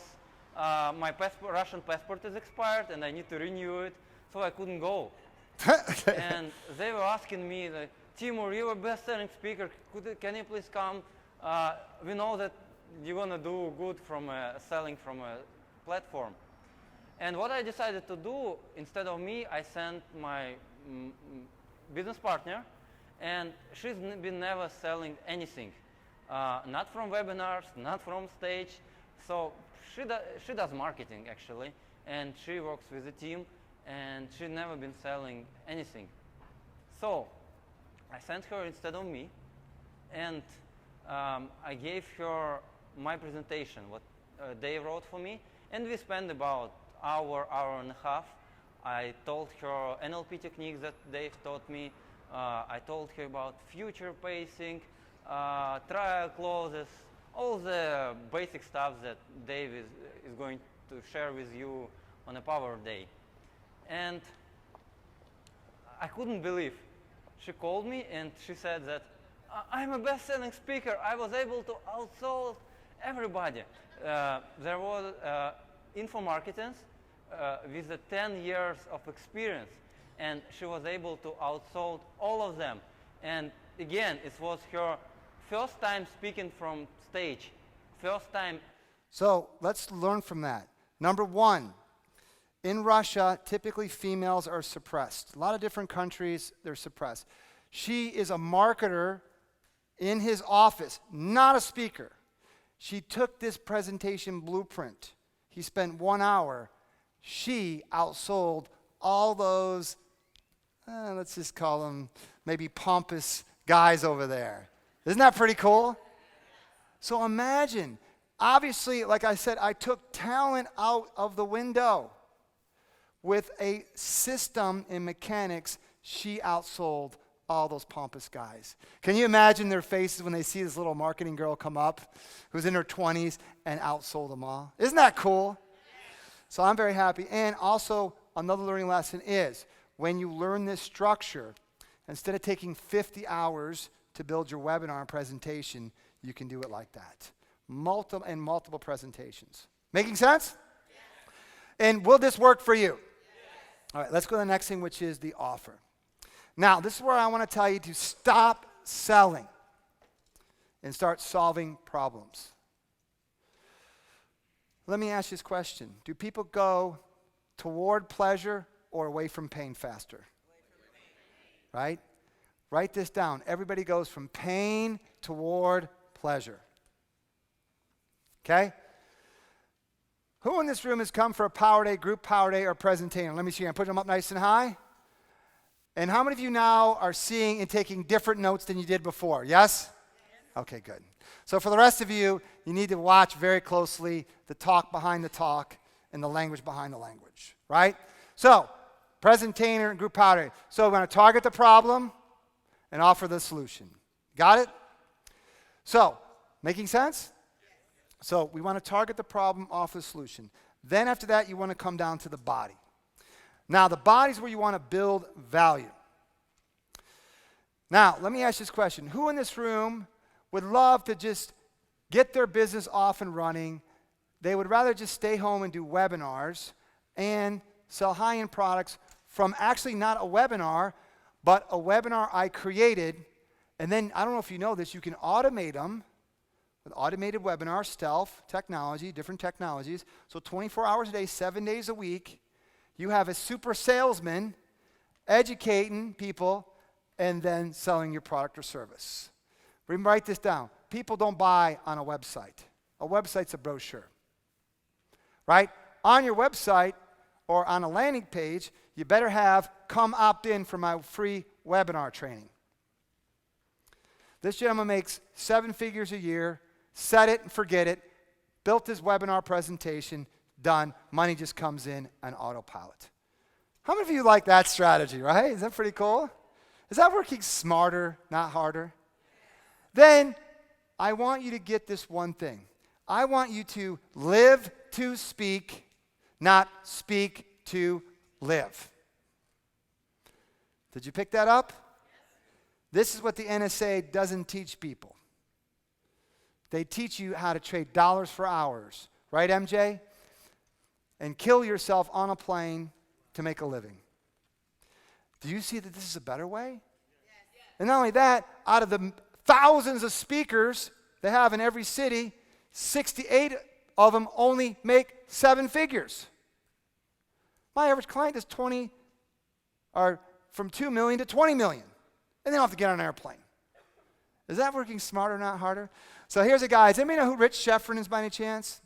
Speaker 16: my Russian passport is expired and I need to renew it, so I couldn't go. And they were asking me, like, Timur, you're a best-selling speaker. Can you please come? We know that you're going to do good from selling from a platform. And what I decided to do, instead of me, I sent my business partner, and she's been never selling anything. Not from webinars, not from stage. So she does marketing, actually, and she works with a team, and she's never been selling anything. So I sent her instead of me, and I gave her my presentation, what Dave wrote for me, and we spent about hour and a half. I told her NLP techniques that Dave taught me, I told her about future pacing, trial clauses, all the basic stuff that Dave is going to share with you on a Power Day. And I couldn't believe. She called me and she said that I'm a best-selling speaker. I was able to outsell everybody. There was info marketers with 10 years of experience, and she was able to outsell all of them. And again, it was her first time speaking from stage, first time.
Speaker 2: So let's learn from that. Number one, in Russia, typically females are suppressed. A lot of different countries, they're suppressed. She is a marketer in his office, not a speaker. She took this presentation blueprint. He spent 1 hour. She outsold all those, let's just call them maybe pompous guys over there. Isn't that pretty cool? So imagine, obviously, like I said, I took talent out of the window. With a system in mechanics, she outsold all those pompous guys. Can you imagine their faces when they see this little marketing girl come up who's in her 20s and outsold them all? Isn't that cool? So I'm very happy. And also, another learning lesson is when you learn this structure, instead of taking 50 hours to build your webinar presentation, you can do it like that. Multiple presentations. Making sense? And will this work for you? All right, let's go to the next thing, which is the offer. Now, this is where I want to tell you to stop selling and start solving problems. Let me ask you this question. Do people go toward pleasure or away from pain faster? Right? Write this down. Everybody goes from pain toward pleasure. Okay? Who in this room has come for a Power Day, group Power Day, or presentation? Let me see you. Put them up nice and high. And how many of you now are seeing and taking different notes than you did before? Yes? Okay, good. So for the rest of you, you need to watch very closely the talk behind the talk and the language behind the language, right? So, presentation and group Power Day. So we're going to target the problem and offer the solution. Got it? So, making sense? So we want to target the problem, offer the solution. Then after that, you want to come down to the body. Now, the body is where you want to build value. Now, let me ask this question. Who in this room would love to just get their business off and running? They would rather just stay home and do webinars and sell high-end products from actually not a webinar, but a webinar I created. And then, I don't know if you know this, you can automate them with automated webinar, stealth technology, different technologies. So 24 hours a day, 7 days a week, you have a super salesman educating people and then selling your product or service. Write this down. People don't buy on a website. A website's a brochure, right? On your website or on a landing page, you better have come opt in for my free webinar training. This gentleman makes 7 figures a year, set it and forget it, built his webinar presentation, done, money just comes in on autopilot. How many of you like that strategy, right? Is that pretty cool? Is that working smarter, not harder? Then I want you to get this one thing. I want you to live to speak, not speak to live. Did you pick that up? This is what the NSA doesn't teach people. They teach you how to trade dollars for hours. Right, MJ? And kill yourself on a plane to make a living. Do you see that this is a better way? Yes. And not only that, out of the thousands of speakers they have in every city, 68 of them only make 7 figures. My average client is from 2 million to 20 million. And they don't have to get on an airplane. Is that working smarter, not harder? So here's a guy. Does anybody know who Rich Sheffrin is by any chance?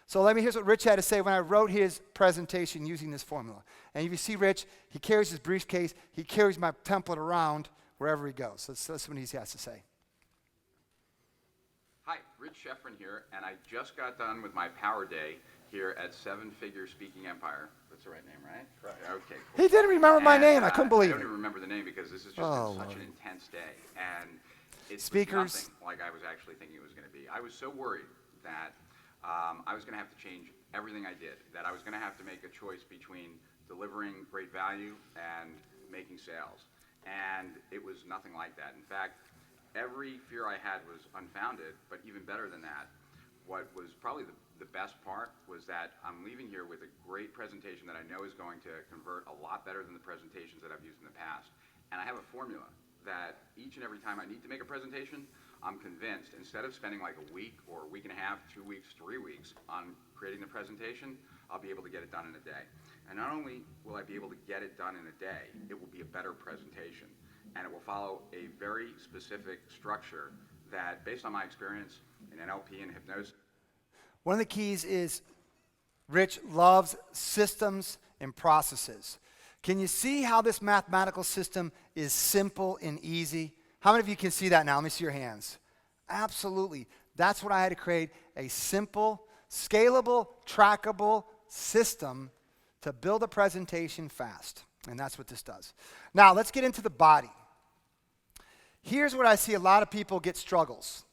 Speaker 2: So here's what Rich had to say when I wrote his presentation using this formula. And if you see Rich, he carries his briefcase. He carries my template around wherever he goes. So that's what he has to say.
Speaker 17: Hi, Rich Sheffrin here, and I just got done with my Power Day here at Seven Figure Speaking Empire. That's the right name, right? Correct. Okay, cool.
Speaker 2: He didn't remember my name. I couldn't believe
Speaker 17: I don't
Speaker 2: it.
Speaker 17: even remember the name because this has just been such an intense day. And it's
Speaker 2: Speakers.
Speaker 17: nothing like I was actually thinking it was going to be. I was so worried that I was going to have to change everything I did, that I was going to have to make a choice between delivering great value and making sales. And it was nothing like that. In fact, every fear I had was unfounded, but even better than that, what was probably the best part was that I'm leaving here with a great presentation that I know is going to convert a lot better than the presentations that I've used in the past. And I have a formula that each and every time I need to make a presentation, I'm convinced instead of spending like a week or a week and a half, 2 weeks, 3 weeks on creating the presentation, I'll be able to get it done in a day. And not only will I be able to get it done in a day, it will be a better presentation. And it will follow a very specific structure that, based on my experience in NLP and hypnosis.
Speaker 2: One of the keys is Rich loves systems and processes. Can you see how this mathematical system is simple and easy? How many of you can see that now? Let me see your hands. Absolutely. That's what I had to create, a simple, scalable, trackable system to build a presentation fast. And that's what this does. Now, let's get into the body. Here's where I see a lot of people get struggles.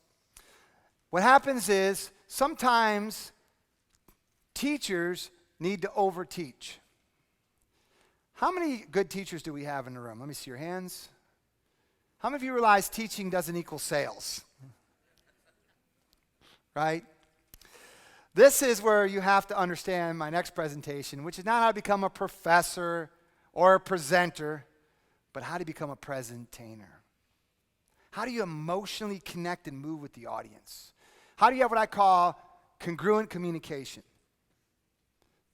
Speaker 2: What happens is sometimes teachers need to overteach. How many good teachers do we have in the room? Let me see your hands. How many of you realize teaching doesn't equal sales? Right? This is where you have to understand my next presentation, which is not how to become a professor or a presenter, but how to become a presentainer. How do you emotionally connect and move with the audience? How do you have what I call congruent communication?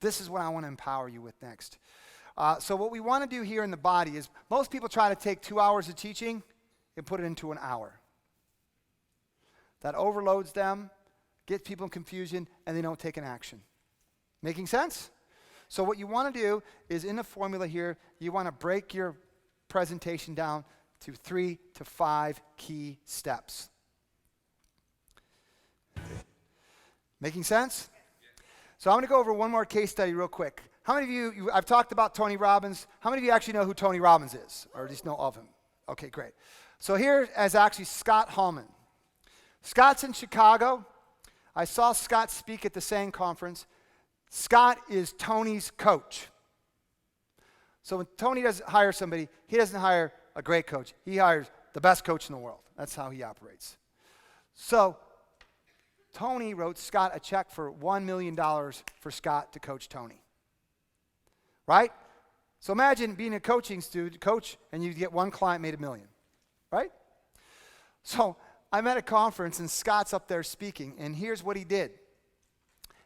Speaker 2: This is what I want to empower you with next. So what we want to do here in the body is most people try to take 2 hours of teaching and put it into an hour. That overloads them, gets people in confusion, and they don't take an action. Making sense? So what you want to do is in the formula here, you want to break your presentation down to 3 to 5 key steps. Making sense? So I'm going to go over one more case study real quick. How many of you, I've talked about Tony Robbins. How many of you actually know who Tony Robbins is, or at least know of him? Okay, great. So here is actually Scott Hallman. Scott's in Chicago. I saw Scott speak at the same conference. Scott is Tony's coach. So when Tony doesn't hire somebody, he doesn't hire a great coach. He hires the best coach in the world. That's how he operates. So Tony wrote Scott a check for $1 million for Scott to coach Tony. Right? So imagine being a coaching student, coach, and you get one client made $1 million. Right? So I'm at a conference and Scott's up there speaking, and here's what he did.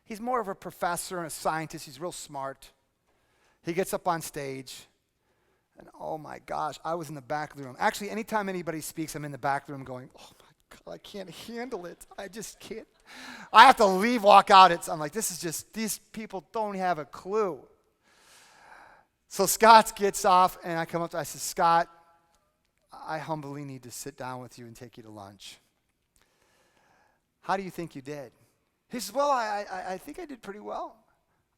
Speaker 2: He's more of a professor and a scientist. He's real smart. He gets up on stage, and oh my gosh, I was in the back of the room. Actually, anytime anybody speaks, I'm in the back of the room going, oh my God, I can't handle it. I just can't. I have to leave, walk out. I'm like, this is just, these people don't have a clue. So Scott gets off, and I come up to him. I said, Scott, I humbly need to sit down with you and take you to lunch. How do you think you did? He says, well, I think I did pretty well.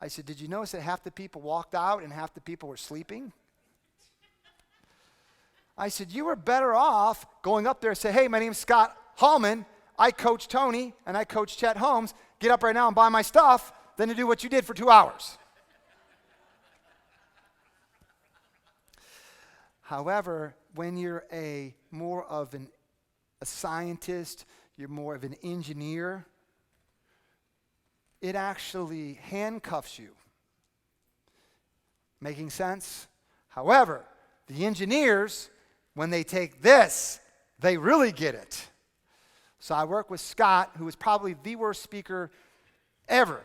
Speaker 2: I said, did you notice that half the people walked out and half the people were sleeping? I said, you were better off going up there and say, hey, my name's Scott Hallman. I coach Tony and I coach Chet Holmes. Get up right now and buy my stuff than to do what you did for 2 hours. However, when you're more of a scientist, you're more of an engineer, it actually handcuffs you. Making sense? However, the engineers, when they take this, they really get it. So I work with Scott, who is probably the worst speaker ever.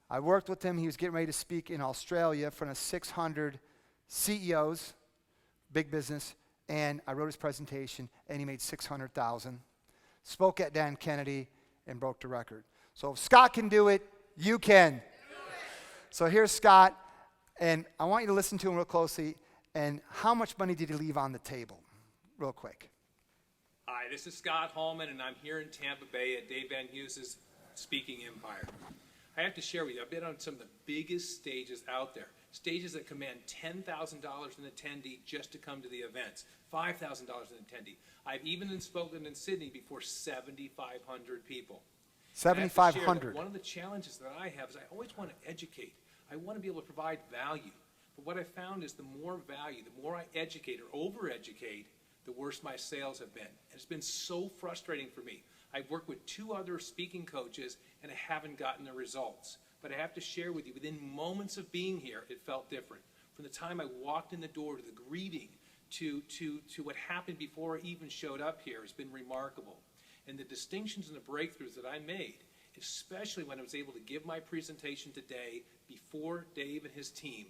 Speaker 2: I worked with him. He was getting ready to speak in Australia in front of 600 CEOs, big business, and I wrote his presentation, and he made $600,000. Spoke at Dan Kennedy and broke the record. So if Scott can do it, you can. So here's Scott, and I want you to listen to him real closely. And how much money did he leave on the table? Real quick.
Speaker 18: Hi, this is Scott Hallman, and I'm here in Tampa Bay at Dave Van Hughes' Speaking Empire. I have to share with you, I've been on some of the biggest stages out there, stages that command $10,000 an attendee just to come to the events, $5,000 an attendee. I've even spoken in Sydney before 7,500 people.
Speaker 2: 7,500.
Speaker 18: One of the challenges that I have is I always want to educate. I want to be able to provide value. But what I found is the more value, the more I educate or over-educate, the worse my sales have been. And it's been so frustrating for me. I've worked with 2 other speaking coaches, and I haven't gotten the results. But I have to share with you, within moments of being here, it felt different. From the time I walked in the door to the greeting to what happened before I even showed up here has been remarkable. And the distinctions and the breakthroughs that I made, especially when I was able to give my presentation today before Dave and his team,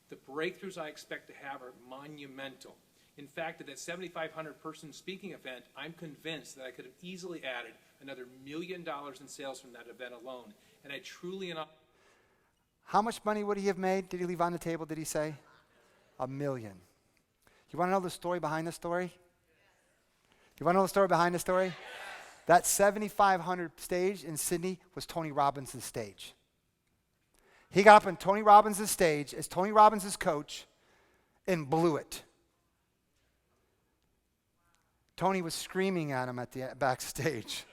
Speaker 18: the breakthroughs I expect to have are monumental. In fact, at that 7,500 person speaking event, I'm convinced that I could have easily added another $1 million in sales from that event alone. And I truly and
Speaker 2: How much money would he have made? Did he leave on the table, did he say? $1 million. You want to know the story behind the story? You want to know the story behind the story? That 7,500 stage in Sydney was Tony Robbins' stage. He got up on Tony Robbins' stage as Tony Robbins' coach and blew it. Tony was screaming at him at the backstage.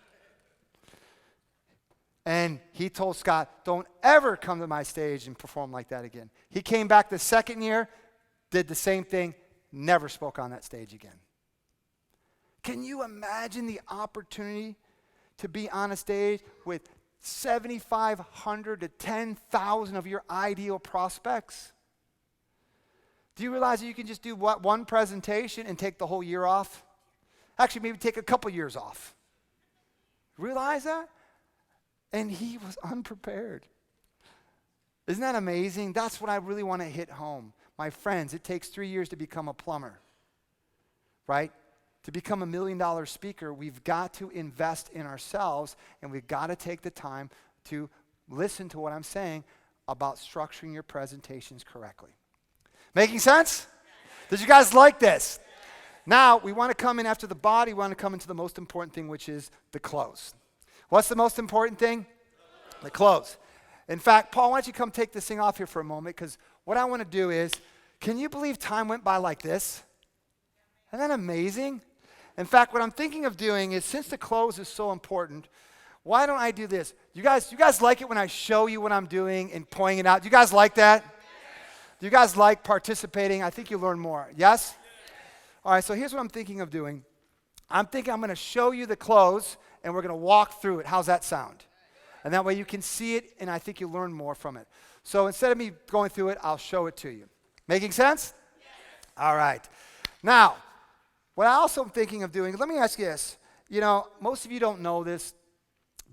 Speaker 2: And he told Scott, don't ever come to my stage and perform like that again. He came back the second year, did the same thing, never spoke on that stage again. Can you imagine the opportunity to be on a stage with 7,500 to 10,000 of your ideal prospects? Do you realize that you can just do one presentation and take the whole year off? Actually, maybe take a couple years off. Realize that? And he was unprepared. Isn't that amazing? That's what I really want to hit home. My friends, it takes 3 years to become a plumber, right? To become $1 million speaker, we've got to invest in ourselves, and we've got to take the time to listen to what I'm saying about structuring your presentations correctly. Making sense? Did you guys like this? Now, we want to come in after the body. We want to come into the most important thing, which is the close. What's the most important thing? The close. In fact, Paul, why don't you come take this thing off here for a moment, because what I want to do is, can you believe time went by like this? Isn't that amazing? In fact, what I'm thinking of doing is, since the close is so important, why don't I do this? You guys like it when I show you what I'm doing and pointing it out? Do you guys like that? Do you guys like participating? I think you learn more. Yes? All right, so here's what I'm thinking of doing. I'm thinking I'm going to show you the close, and we're going to walk through it. How's that sound? And that way you can see it, and I think you'll learn more from it. So instead of me going through it, I'll show it to you. Making sense? Yes. All right. Now, what I also am thinking of doing, let me ask you this. You know, most of you don't know this,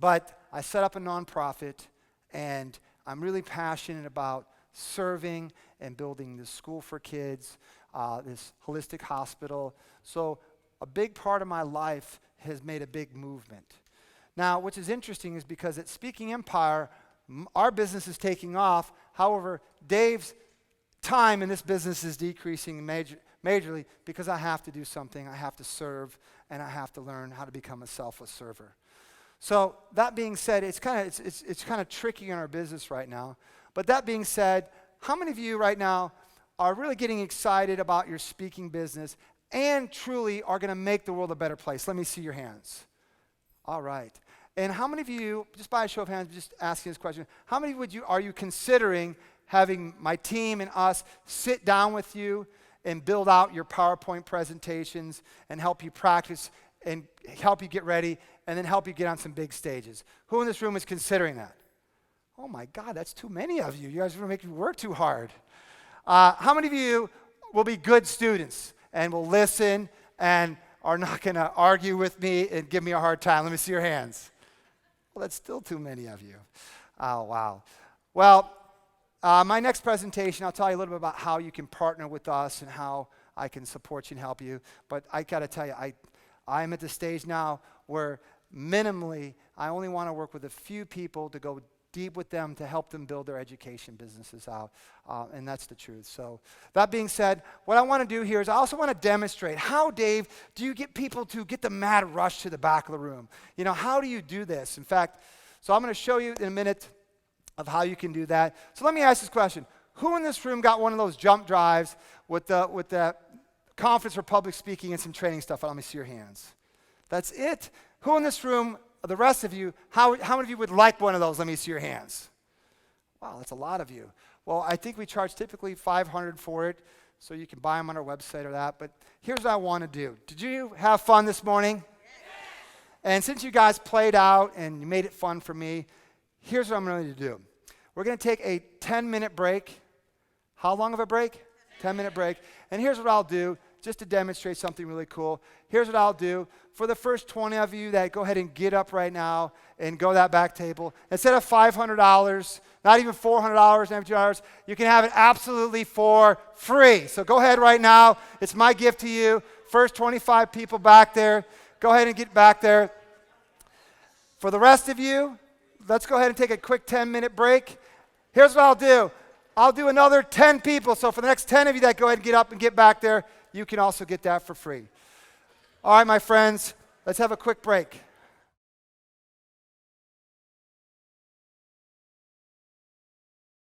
Speaker 2: but I set up a nonprofit, and I'm really passionate about serving and building this school for kids, this holistic hospital. So a big part of my life has made a big movement. Now, which is interesting is because at Speaking Empire, our business is taking off. However, Dave's time in this business is decreasing majorly because I have to do something. I have to serve, and I have to learn how to become a selfless server. So that being said, it's kind of tricky in our business right now. But that being said, how many of you right now are really getting excited about your speaking business and truly are going to make the world a better place? Let me see your hands. All right. And how many of you, just by a show of hands, just asking this question, how many are you considering having my team and us sit down with you and build out your PowerPoint presentations and help you practice and help you get ready and then help you get on some big stages? Who in this room is considering that? Oh my God, that's too many of you. You guys are going to make me work too hard. How many of you will be good students and will listen and are not going to argue with me and give me a hard time? Let me see your hands. Well, that's still too many of you. Oh, wow. Well, my next presentation, I'll tell you a little bit about how you can partner with us and how I can support you and help you. But I got to tell you, I'm at the stage now where minimally I only want to work with a few people to go deep with them to help them build their education businesses out. And that's the truth. So that being said, what I want to do here is I also want to demonstrate how, Dave, do you get people to get the mad rush to the back of the room? You know, how do you do this? In fact, so I'm going to show you in a minute of how you can do that. So let me ask this question. Who in this room got one of those jump drives with the Conference for Public Speaking and some training stuff? Let me see your hands. That's it. Who in this room, the rest of you, how many of you would like one of those? Let me see your hands. Wow, that's a lot of you. Well, I think we charge typically $500 for it, so you can buy them on our website or that. But here's what I want to do. Did you have fun this morning? Yes. And since you guys played out and you made it fun for me, here's what I'm going to do. We're going to take a 10-minute break. How long of a break? 10-minute break. And here's what I'll do, just to demonstrate something really cool. Here's what I'll do. For the first 20 of you that go ahead and get up right now and go to that back table, instead of $500, not even $400, $92, you can have it absolutely for free. So go ahead right now. It's my gift to you. First 25 people back there, go ahead and get back there. For the rest of you, let's go ahead and take a quick 10-minute break. Here's what I'll do. I'll do another 10 people. So for the next 10 of you that go ahead and get up and get back there, you can also get that for free. All right, my friends, let's have a quick break.